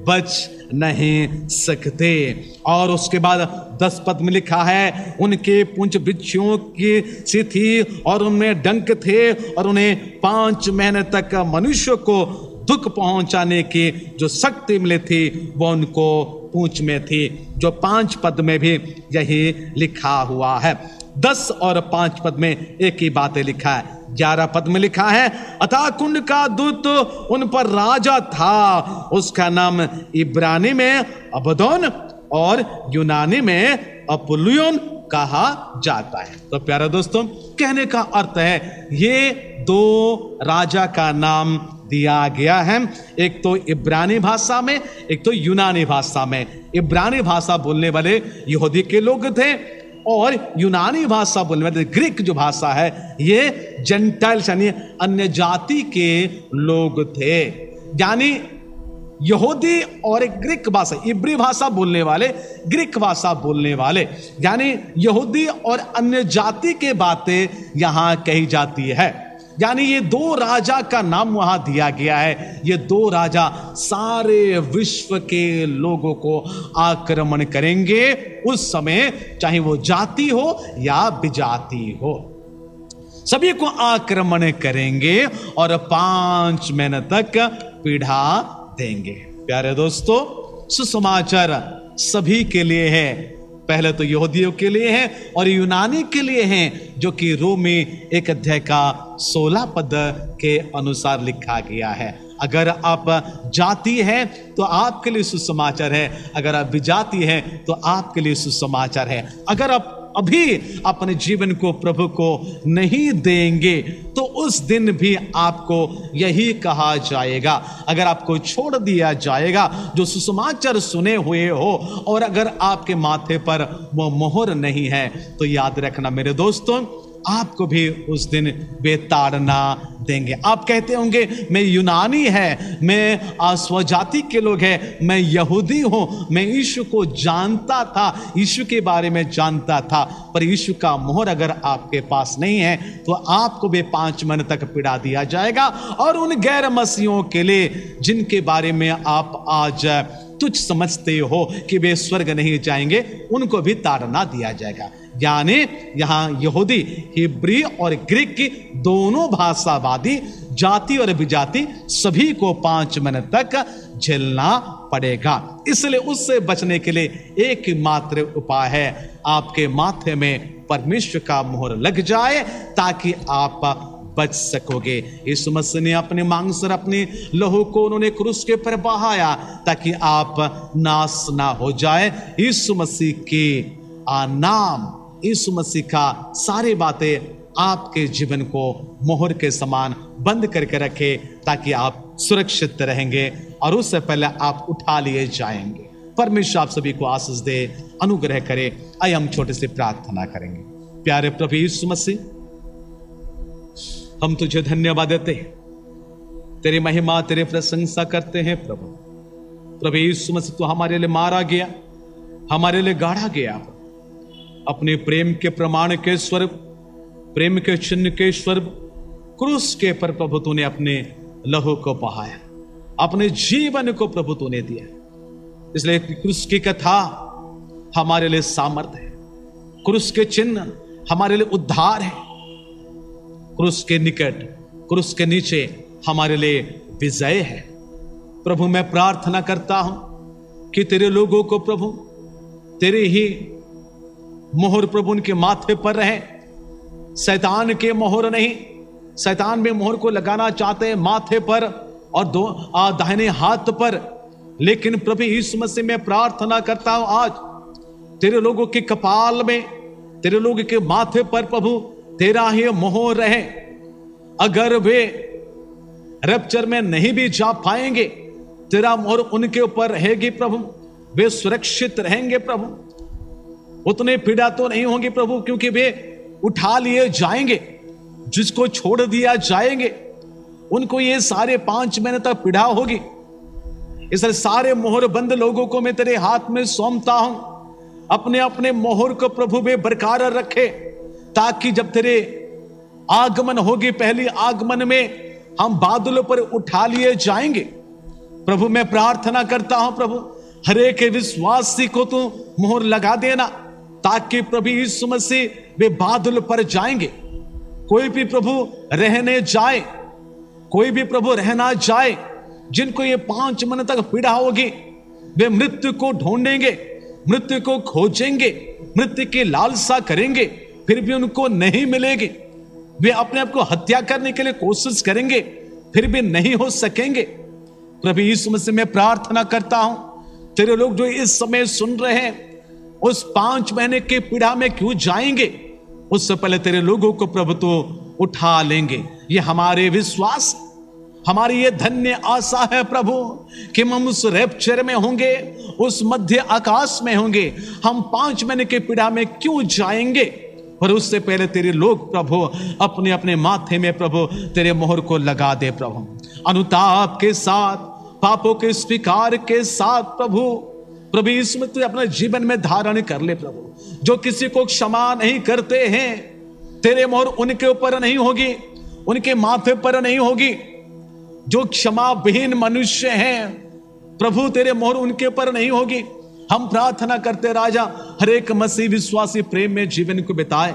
बच नहीं सकते। और उसके बाद 10 पद में लिखा है, उनके पूंछ बिच्छुओं की सी थी और उनमें डंक थे और उन्हें 5 महीने तक मनुष्य को दुख पहुंचाने की जो शक्ति मिली थी वो उनको पूंछ में थी। जो 5 पद में भी यही लिखा हुआ है। 10 और 5 पद में एक ही बातें लिखा है। 11 पद में लिखा है, अतः कुंड का दूत उन पर राजा था, उसका नाम इब्रानी में अबदोन और यूनानी में अपुल्योन कहा जाता है। तो प्यारे दोस्तों, कहने का अर्थ है, ये 2 राजा का नाम दिया गया है, एक तो इब्रानी भाषा में, एक तो यूनानी भाषा में। इब्रानी भाषा बोलने वाले यहूदी के लोग थे और यूनानी भाषा बोलने वाले, ग्रीक जो भाषा है, ये जेंटाइल्स यानी अन्य जाति के लोग थे। यानी यहूदी और एक ग्रीक भाषा, इब्री भाषा बोलने वाले, ग्रीक भाषा बोलने वाले, यानी यहूदी और अन्य जाति के बातें यहां कही जाती है। यानी ये 2 राजा का नाम वहां दिया गया है। ये 2 राजा सारे विश्व के लोगों को आक्रमण करेंगे उस समय, चाहे वो जाति हो या विजाति हो, सभी को आक्रमण करेंगे और 5 महीने तक पीड़ा देंगे। प्यारे दोस्तों, सुसमाचार सभी के लिए है। पहले तो यहूदियों के लिए है और यूनानी के लिए है, जो कि रोमी 1 अध्याय का 16 पद के अनुसार लिखा गया है। अगर आप जाति हैं तो आपके लिए सुसमाचार है, अगर आप विजाति हैं तो आपके लिए सुसमाचार है। अगर आप अभी अपने जीवन को प्रभु को नहीं देंगे तो उस दिन भी आपको यही कहा जाएगा। अगर आपको छोड़ दिया जाएगा जो सुसमाचार सुने हुए हो, और अगर आपके माथे पर वो मोहर नहीं है, तो याद रखना मेरे दोस्तों, आपको भी उस दिन बेताड़ना देंगे। आप कहते होंगे, मैं यूनानी है, मैं स्वजाति के लोग हैं, मैं यहूदी हूं, मैं यीशु को जानता था, यीशु के बारे में जानता था, पर यीशु का मोहर अगर आपके पास नहीं है तो आपको भी 5 महीने तक पीड़ा दिया जाएगा। और उन गैर मसीहों के लिए जिनके बारे में आप आज तुच्छ समझते हो कि वे स्वर्ग नहीं जाएंगे, उनको भी ताड़ना दिया जाएगा। यानी यहाँ यहूदी, हिब्री और ग्रीक की दोनों भाषावादी, जाति और विजाति सभी को 5 मिनट तक झेलना पड़ेगा। इसलिए उससे बचने के लिए एक मात्र उपाय है, आपके माथे में परमेश्वर का मोहर लग जाए ताकि आप बच सकोगे। यीशु मसीह ने अपने मांस और अपने लहू को उन्होंने क्रूस के पर बहाया ताकि आप नाश ना हो जाए। यीशु मसीह के नाम, यीशु मसीह का सारी बातें आपके जीवन को मोहर के समान बंद करके रखे ताकि आप सुरक्षित रहेंगे और उससे पहले आप उठा लिए जाएंगे। परमेश्वर आप सभी को आशीष दे, अनुग्रह करे। आइए हम छोटे से प्रार्थना करेंगे। प्यारे प्रभु यीशु मसीह, हम तुझे धन्यवाद देते हैं, तेरी महिमा तेरी प्रशंसा करते हैं। प्रभु यीशु मसीह, तू हमारे लिए मारा गया, हमारे लिए गाड़ा गया, अपने प्रेम के प्रमाण के स्वरूप, प्रेम के चिन्ह के स्वरूप क्रूस के पर प्रभु तूने अपने लहू को बहाया, अपने जीवन को प्रभु तूने दिया। इसलिए क्रूस की कथा हमारे लिए सामर्थ्य है, क्रूस के चिन्ह हमारे लिए उद्धार है, क्रूस के निकट, क्रूस के नीचे हमारे लिए विजय है। प्रभु मैं प्रार्थना करता हूं कि तेरे लोगों को प्रभु तेरे ही मोहर प्रभु उनके माथे पर रहे, शैतान के मोहर नहीं। शैतान में मोहर को लगाना चाहते हैं माथे पर और दाहिने हाथ पर, लेकिन प्रभु यीशु मसीह में प्रार्थना करता हूं आज तेरे लोगों के कपाल में, तेरे लोगों के माथे पर प्रभु तेरा ही मोहर रहे। अगर वे रैप्चर में नहीं भी जा पाएंगे, तेरा मोहर उनके ऊपर रहेगी प्रभु, वे सुरक्षित रहेंगे प्रभु, उतने पीड़ा तो नहीं होंगे प्रभु, क्योंकि वे उठा लिए जाएंगे। जिसको छोड़ दिया जाएंगे उनको ये सारे 5 महीने तक पीड़ा होगी। इसलिए सारे मोहर बंद लोगों को मैं तेरे हाथ में सौंपता हूं, अपने अपने मोहर को प्रभु वे बरकरार रखे, ताकि जब तेरे आगमन होगी, पहली आगमन में हम बादलों पर उठा लिए जाएंगे। प्रभु मैं प्रार्थना करता हूं प्रभु, हर एक विश्वासी को तू मोहर लगा देना, ताकि प्रभु यीशु मसीह वे बादल पर जाएंगे। कोई भी प्रभु रहने जाए, कोई भी प्रभु रहना जाए, जिनको ये 5 मिनट तक पीड़ा होगी, वे मृत्यु को ढूंढेंगे, मृत्यु को खोजेंगे, मृत्यु की लालसा करेंगे, फिर भी उनको नहीं मिलेगी। वे अपने आप को हत्या करने के लिए कोशिश करेंगे, फिर भी नहीं हो सकेंगे। प्रभु यीशु मसीह में प्रार्थना करता हूं, तेरे लोग जो इस समय सुन रहे हैं, उस 5 महीने की पीड़ा में क्यों जाएंगे, उससे पहले तेरे लोगों को प्रभु तो उठा लेंगे। ये हमारे विश्वास, हमारी ये धन्य आशा है प्रभु कि हम उस रैप्चर में होंगे, उस मध्य आकाश में होंगे। हम 5 महीने की पीड़ा में क्यों जाएंगे, पर उससे पहले तेरे लोग प्रभु अपने अपने माथे में प्रभु तेरे मोहर को लगा दे प्रभु, अनुताप के साथ, पापों के स्वीकार के साथ प्रभु इसमें तू अपने जीवन में धारण कर ले प्रभु। जो किसी को क्षमा नहीं करते हैं, तेरे मोहर उनके ऊपर नहीं होगी, उनके माथे पर नहीं होगी। जो क्षमा विहीन मनुष्य हैं प्रभु, तेरे मोहर उनके ऊपर नहीं होगी। हम प्रार्थना करते राजा, हर एक मसीह विश्वासी प्रेम में जीवन को बिताए,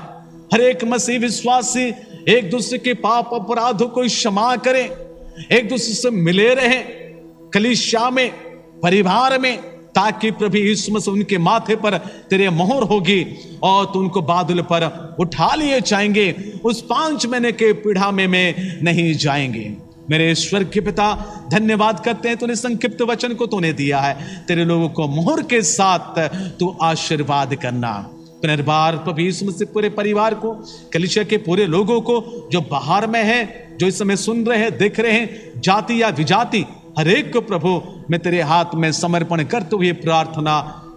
हर एक मसीह विश्वासी एक दूसरे के पाप अपराधों को क्षमा करे, एक दूसरे से मिले रहे कलीसिया में, परिवार में, ताकि प्रभु यीशु मसीह उनके माथे पर तेरे मोहर होगी और तू उनको बादल पर उठा लिए जाएंगे। उस 5 महीने के पीड़ा में नहीं जाएंगे। मेरे ईश्वर के पिता, धन्यवाद करते हैं तूने संक्षिप्त वचन को तूने दिया है। तेरे लोगों को मोहर के साथ तू आशीर्वाद करना। पुनर्बार प्रभु यीशु मसीह पूरे परिवार को, कलीसिया के पूरे लोगों को जो बाहर में है, जो इस समय सुन रहे हैं, देख रहे हैं, जाति या विजाति, हर एक को प्रभु मैं तेरे हाथ में समर्पण करते हुए प्रार्थना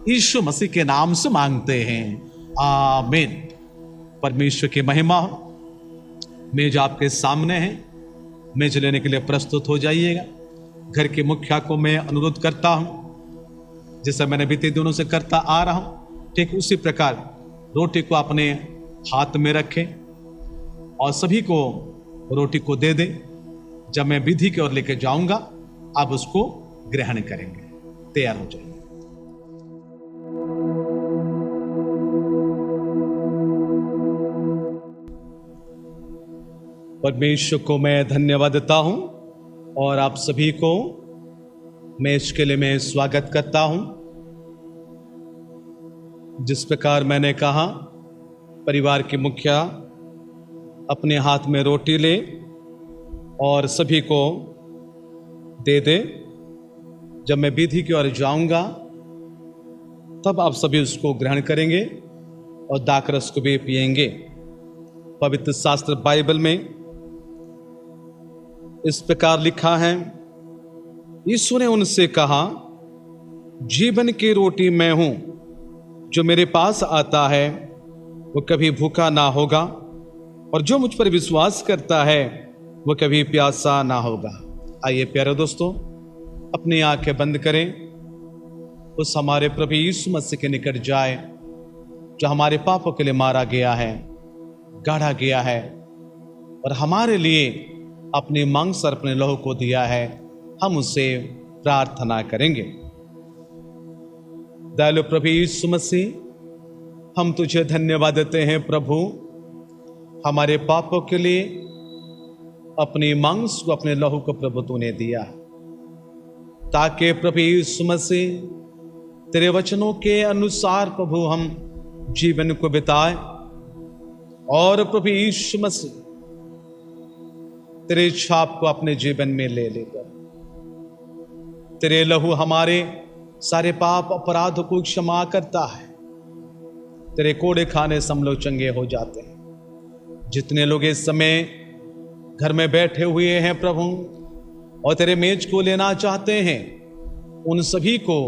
यीशु मसीह के नाम से मांगते हैं, आमीन। परमेश्वर की महिमा हो। मेज आपके सामने है, मेज लेने के लिए प्रस्तुत हो जाइएगा। घर के मुखिया को मैं अनुरोध करता हूं, जैसा मैंने बीते दिनों से करता आ रहा हूं, ठीक उसी प्रकार रोटी को अपने हाथ में रखें और सभी को रोटी को दे दें। जब मैं विधि की ओर लेकर जाऊंगा, आप उसको ग्रहण करेंगे। तैयार हो जाइए। परमेश्वर को मैं धन्यवाद देता हूं और आप सभी को मैं इसके लिए मैं स्वागत करता हूं। जिस प्रकार मैंने कहा, परिवार के मुखिया अपने हाथ में रोटी ले और सभी को दे दे। जब मैं विधि की ओर जाऊंगा तब आप सभी उसको ग्रहण करेंगे और दाखरस को भी पिएंगे। पवित्र शास्त्र बाइबल में इस प्रकार लिखा है, यीशु ने उनसे कहा, जीवन की रोटी मैं हूं, जो मेरे पास आता है वो कभी भूखा ना होगा और जो मुझ पर विश्वास करता है वो कभी प्यासा ना होगा। आइए प्यारे दोस्तों, अपनी आंखें बंद करें, उस हमारे प्रभु यीशु मसीह के निकट जाए जो हमारे पापों के लिए मारा गया है, गाड़ा गया है और हमारे लिए अपने मांस और अपने लहू को दिया है। हम उससे प्रार्थना करेंगे। दयालु प्रभु यीशु मसीह, हम तुझे धन्यवाद देते हैं प्रभु, हमारे पापों के लिए अपनी मांस को, अपने लहू को प्रभु तूने दिया, ताकि प्रभु यीशु मसीह तेरे वचनों के अनुसार प्रभु हम जीवन को बिताए और प्रभु यीशु मसीह तेरे छाप को अपने जीवन में ले लेकर तेरे लहू हमारे सारे पाप अपराध को क्षमा करता है। तेरे कोड़े खाने से हम लोग चंगे हो जाते हैं। जितने लोग इस समय घर में बैठे हुए हैं प्रभु और तेरे मेज को लेना चाहते हैं, उन सभी को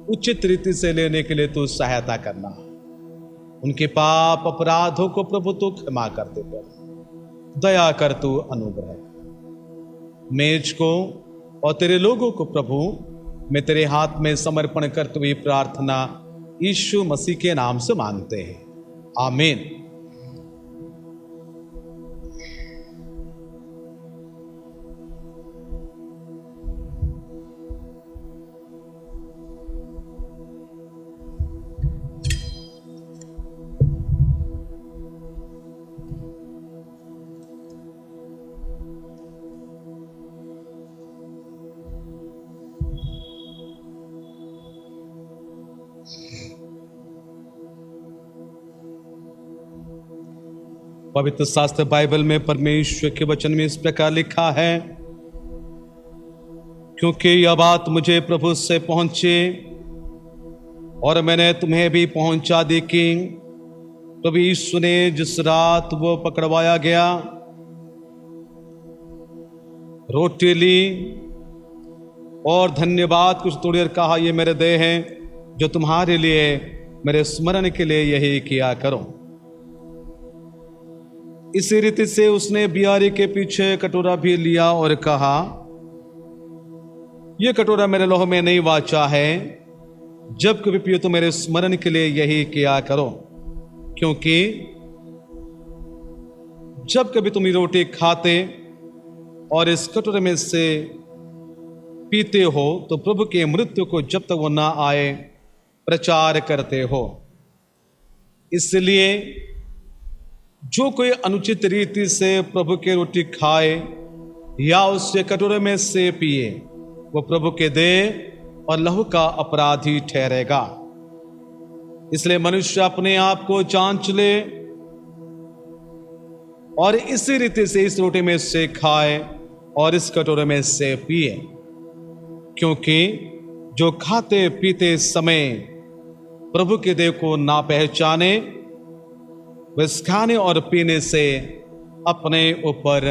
उचित रीति से लेने के लिए तू सहायता करना। उनके पाप अपराधों को प्रभु तू क्षमा कर दे प्रभु, दया कर तू अनुग्रह। मेज को और तेरे लोगों को प्रभु मैं तेरे हाथ में समर्पण करते हुए प्रार्थना यीशु मसीह के नाम से मांगते हैं, आमीन। पवित्र शास्त्र बाइबल में परमेश्वर के वचन में इस प्रकार लिखा है, क्योंकि यह बात मुझे प्रभु से पहुंचे और मैंने तुम्हें भी पहुंचा दी कि प्रभु यीशु ने जिस रात वो पकड़वाया गया, रोटी ली और धन्यवाद कुछ तोड़कर कहा, ये मेरे देह है जो तुम्हारे लिए, मेरे स्मरण के लिए यही किया करो। इसी रीति से उसने बियारी के पीछे कटोरा भी लिया और कहा, यह कटोरा मेरे लहू में नई वाचा है, जब कभी पियो तो मेरे स्मरण के लिए यही किया करो। क्योंकि जब कभी तुम रोटी खाते और इस कटोरे में से पीते हो तो प्रभु के मृत्यु को जब तक वो ना आए प्रचार करते हो। इसलिए जो कोई अनुचित रीति से प्रभु की रोटी खाए या उससे कटोरे में से पिए, वो प्रभु के देह और लहू का अपराधी ठहरेगा। इसलिए मनुष्य अपने आप को जांच ले और इसी रीति से इस रोटी में से खाए और इस कटोरे में से पिए। क्योंकि जो खाते पीते समय प्रभु के देह को ना पहचाने, वह इस खाने और पीने से अपने ऊपर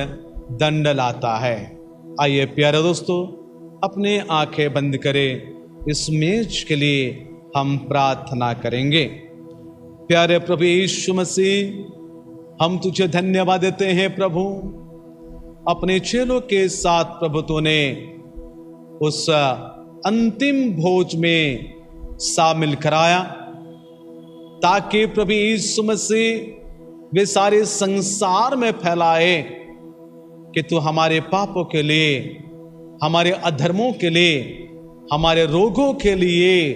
दंड लाता है। आइए प्यारे दोस्तों, अपने आंखें बंद करें, इस मेज के लिए हम प्रार्थना करेंगे। प्यारे प्रभु यीशु मसीह, हम तुझे धन्यवाद देते हैं प्रभु, अपने चेलों के साथ प्रभु तूने उस अंतिम भोज में शामिल कराया, ताकि प्रभु यीशु मसीह वे सारे संसार में फैलाए कि तू हमारे पापों के लिए, हमारे अधर्मों के लिए, हमारे रोगों के लिए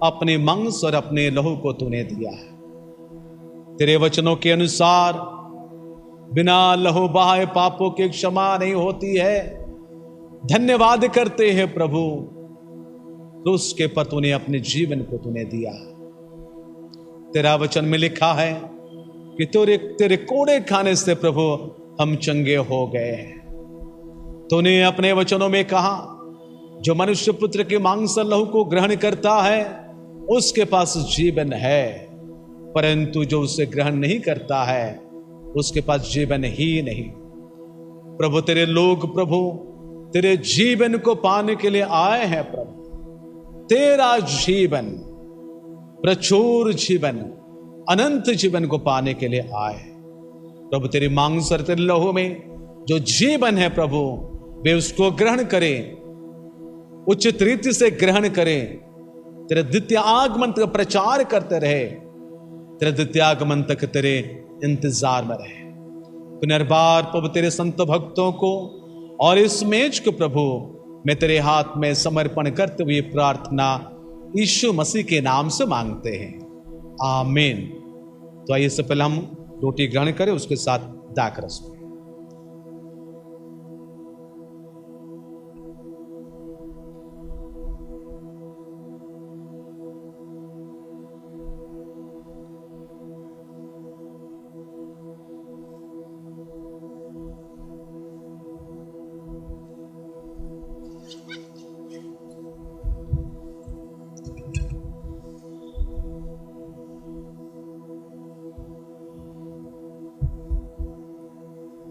अपने मांस और अपने लहू को तूने दिया है। तेरे वचनों के अनुसार बिना लहू बहाए पापों की क्षमा नहीं होती है। धन्यवाद करते हैं प्रभु, क्रूस के पर तूने अपने जीवन को तूने दिया। तेरा वचन में लिखा है कि तेरे कोड़े खाने से प्रभु हम चंगे हो गए। तूने अपने वचनों में कहा, जो मनुष्य पुत्र के मांस और लहू को ग्रहण करता है उसके पास जीवन है, परंतु जो उसे ग्रहण नहीं करता है उसके पास जीवन ही नहीं। प्रभु तेरे लोग प्रभु तेरे जीवन को पाने के लिए आए हैं प्रभु। तेरा जीवन, प्रचुर जीवन, अनंत जीवन को पाने के लिए आए प्रभु। तेरे मांस और तेरे लहू में जो जीवन है प्रभु, वे उसको ग्रहण करें, उचित रीति से ग्रहण करें। तेरे द्वितीय आगमन तक प्रचार करते रहे, तेरे द्वितीय आगमन तक तेरे इंतजार में रहे। पुनर्बार प्रभु तेरे संत भक्तों को और इस मेज को प्रभु मैं तेरे हाथ में समर्पण करते हुए प्रार्थना यीशु मसीह के नाम से मांगते हैं, आमीन। तो आइए, इससे पहले हम रोटी ग्रहण करें, उसके साथ दाखरस।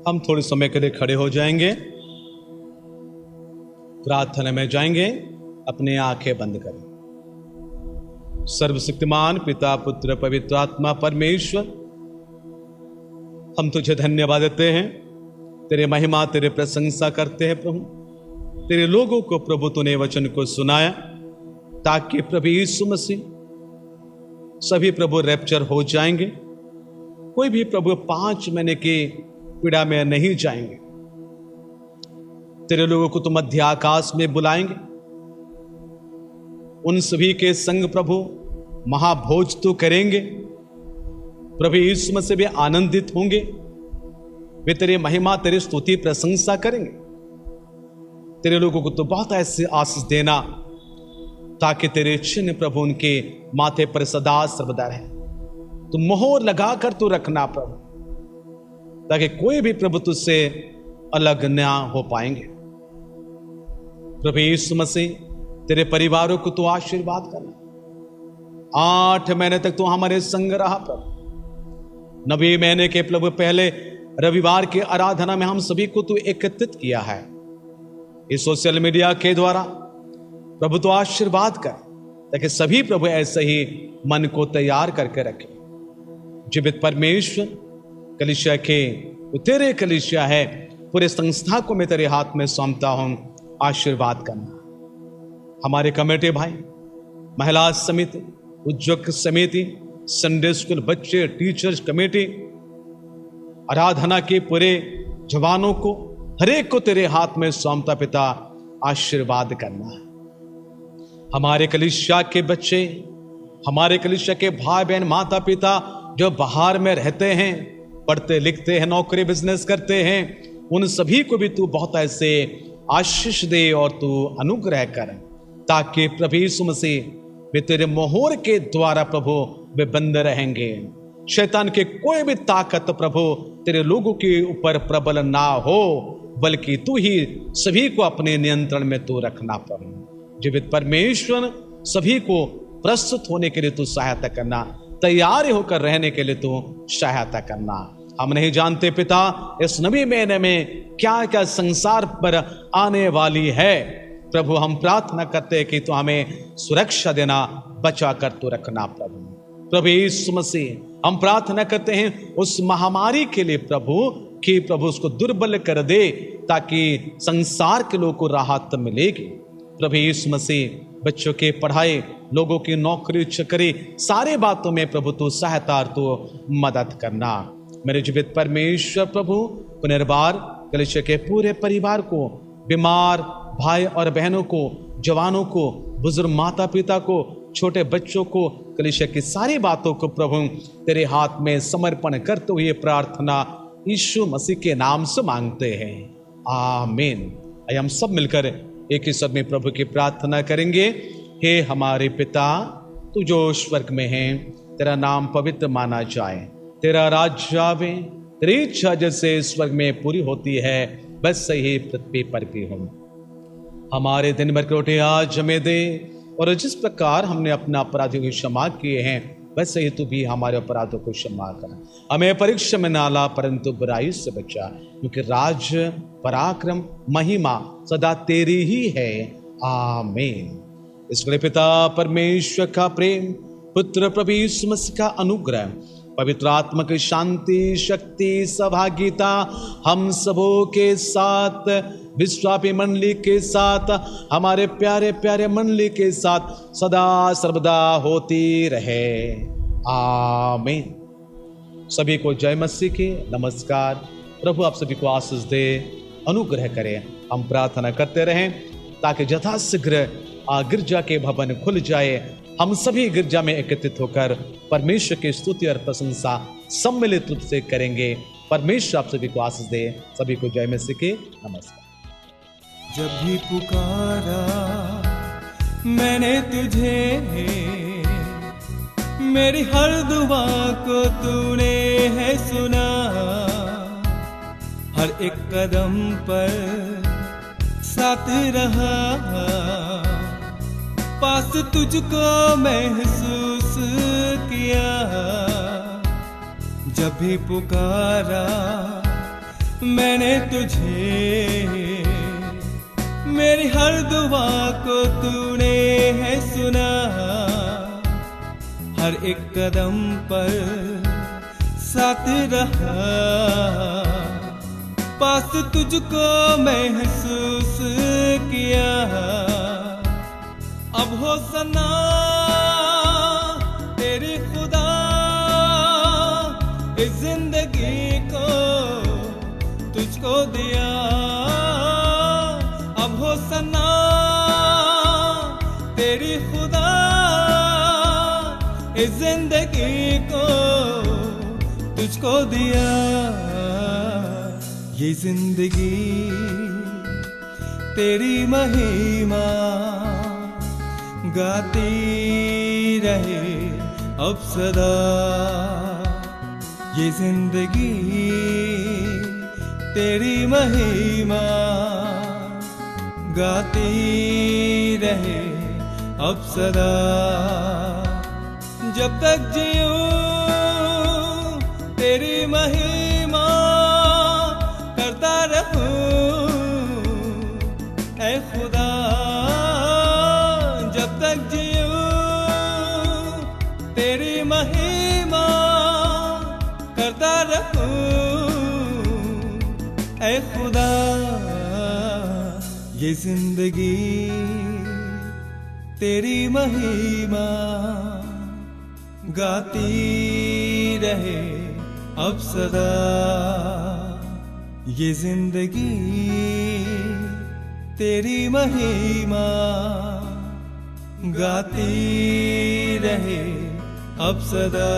हम थोड़े समय के लिए खड़े हो जाएंगे, प्रार्थना में जाएंगे, अपनी आंखें बंद करें। सर्वशक्तिमान पिता पुत्र पवित्र आत्मा परमेश्वर, हम तुझे धन्यवाद देते हैं, तेरे महिमा तेरे प्रशंसा करते हैं प्रभु। तेरे लोगों को प्रभु तूने वचन को सुनाया ताकि प्रभु यीशु मसीह सभी प्रभु रैप्चर हो जाएंगे। कोई भी प्रभु 5 महीने की पीड़ा में नहीं जाएंगे। तेरे लोगों को तुम मध्य आकाश में बुलाएंगे, उन सभी के संग प्रभु महाभोज तो करेंगे। प्रभु यीशु मसीह भी आनंदित होंगे, वे तेरे महिमा तेरे स्तुति प्रशंसा करेंगे। तेरे लोगों को तो बहुत ऐसे आशीष देना ताकि तेरे चिन्ह प्रभु उनके माथे पर सदा सर्वदा रहे। तुम मोहर लगाकर तू रखना प्रभु, ताकि कोई भी प्रभु तुझसे अलग न हो पाएंगे। प्रभु यीशु मसीह तेरे परिवारों को तू आशीर्वाद करना। 8 महीने तक तू हमारे संग रहा प्रभु। 9वें महीने के प्रभु पहले रविवार की आराधना में हम सभी को तू एकत्रित किया है। इस सोशल मीडिया के द्वारा प्रभु तो आशीर्वाद कर, ताकि सभी प्रभु ऐसे ही मन को तैयार करके रखे। जीवित परमेश्वर, कलीसिया के तेरे कलीसिया है, पूरे संस्था को मैं तेरे हाथ में सौंपता हूं, आशीर्वाद करना। हमारे कमेटी भाई, महिला समिति, उद्योग समिति, संडे स्कूल बच्चे, टीचर्स कमेटी, आराधना के पूरे जवानों को, हर एक को तेरे हाथ में सौंपता पिता, आशीर्वाद करना। हमारे कलीसिया के बच्चे, हमारे कलीसिया के भाई बहन, माता पिता जो बाहर में रहते हैं, पढ़ते लिखते हैं, नौकरी बिजनेस करते हैं, उन सभी को भी तू बहुत ऐसे आशीष दे और तू अनुग्रह कर, ताकि प्रभु यीशु मसीह वे तेरे मोहर के द्वारा प्रभु वे बंद रहेंगे। शैतान के कोई भी ताकत प्रभु तेरे लोगों के ऊपर प्रबल ना हो, बल्कि तू ही सभी को अपने नियंत्रण में तू रखना प्रभु। जीवित परमेश्वर, सभी को प्रस्तुत होने के लिए तू सहायता करना, तैयार होकर रहने के लिए तू सहायता करना। हम नहीं जानते पिता इस नवी महीने में क्या क्या संसार पर आने वाली है प्रभु। हम प्रार्थना करते हैं कि तू हमें सुरक्षा देना, बचा कर तू रखना प्रभु यीशु मसीह। हम प्रार्थना करते हैं उस महामारी के लिए प्रभु, कि प्रभु उसको दुर्बल कर दे, ताकि संसार के लोगों को राहत मिलेगी। प्रभु यीशु मसीह, बच्चों के पढ़ाई, लोगों की नौकरी चकरी, सारे बातों में प्रभु तू सहायता और तू मदद करना। मेरे जीवित परमेश्वर प्रभु, पुनर्बार कलीसिया के पूरे परिवार को, बीमार भाई और बहनों को, जवानों को, बुजुर्ग माता पिता को, छोटे बच्चों को, कलीसिया की सारी बातों को प्रभु तेरे हाथ में समर्पण करते हुए प्रार्थना यीशु मसीह के नाम से मांगते हैं, आमीन। आइए हम सब मिलकर एक ही स्वर में प्रभु की प्रार्थना करेंगे। हे हमारे पिता, तू जो स्वर्ग में है, तेरा नाम पवित्र माना जाए, तेरा राज्य आवे, तेरी इच्छा जैसे स्वर्ग में पूरी होती है वैसे ही पृथ्वी पर भी हो। हमारे दिन भर के रोटी आज हमें दे, और जिस प्रकार हमने अपने अपराधियों की क्षमा किए हैं वैसे ही तू भी हमारे अपराधों को क्षमा कर। हमें परीक्षा में ना ला, परंतु बुराई से बचा, क्योंकि राज्य, पराक्रम, महिमा सदा तेरी ही है, आमीन। इसलिए पिता परमेश्वर का प्रेम, पुत्र प्रभु यीशु मसीह का अनुग्रह, पवित्र आत्मा की शांति, शक्ति, सहभागिता हम सबों के साथ, विश्वासी मंडली के साथ, हमारे प्यारे प्यारे मंडली के साथ सदा सर्वदा होती रहे, आमीन। सभी को जय मसीह की नमस्कार। प्रभु आप सभी को आशीष दे, अनुग्रह करे। हम प्रार्थना करते रहें ताकि यथाशीघ्र गिरजा के भवन खुल जाए, हम सभी गिरजा में एकत्रित होकर परमेश्वर की स्तुति और प्रशंसा सम्मिलित रूप से करेंगे। परमेश्वर आप सभी को आशीष दे। सभी को जय मसीह की नमस्कार। जब भी पुकारा मैंने तुझे, मेरी हर दुआ को तूने है सुना, हर एक कदम पर साथ रहा, पास तुझको महसूस किया। जब भी पुकारा मैंने तुझे, मेरी हर दुआ को तूने है सुना, हर एक कदम पर साथ रहा, पास तुझको महसूस किया। अब हो सना तेरी खुदा, इस जिंदगी को तुझको दिया। अब हो सना तेरी खुदा, इस जिंदगी को तुझको दिया। ये जिंदगी तेरी महिमा गाती रहे अब सदा। ये जिंदगी तेरी महिमा गाती रहे अब सदा। जब तक जीऊं तेरी महिमा करता रहूं ऐ खुदा। जब तक जीऊं तेरी महिमा करता रहूं ऐ खुदा। ये जिंदगी तेरी महिमा गाती रहे अब सदा। ये जिंदगी तेरी महिमा गाती रहे अब सदा।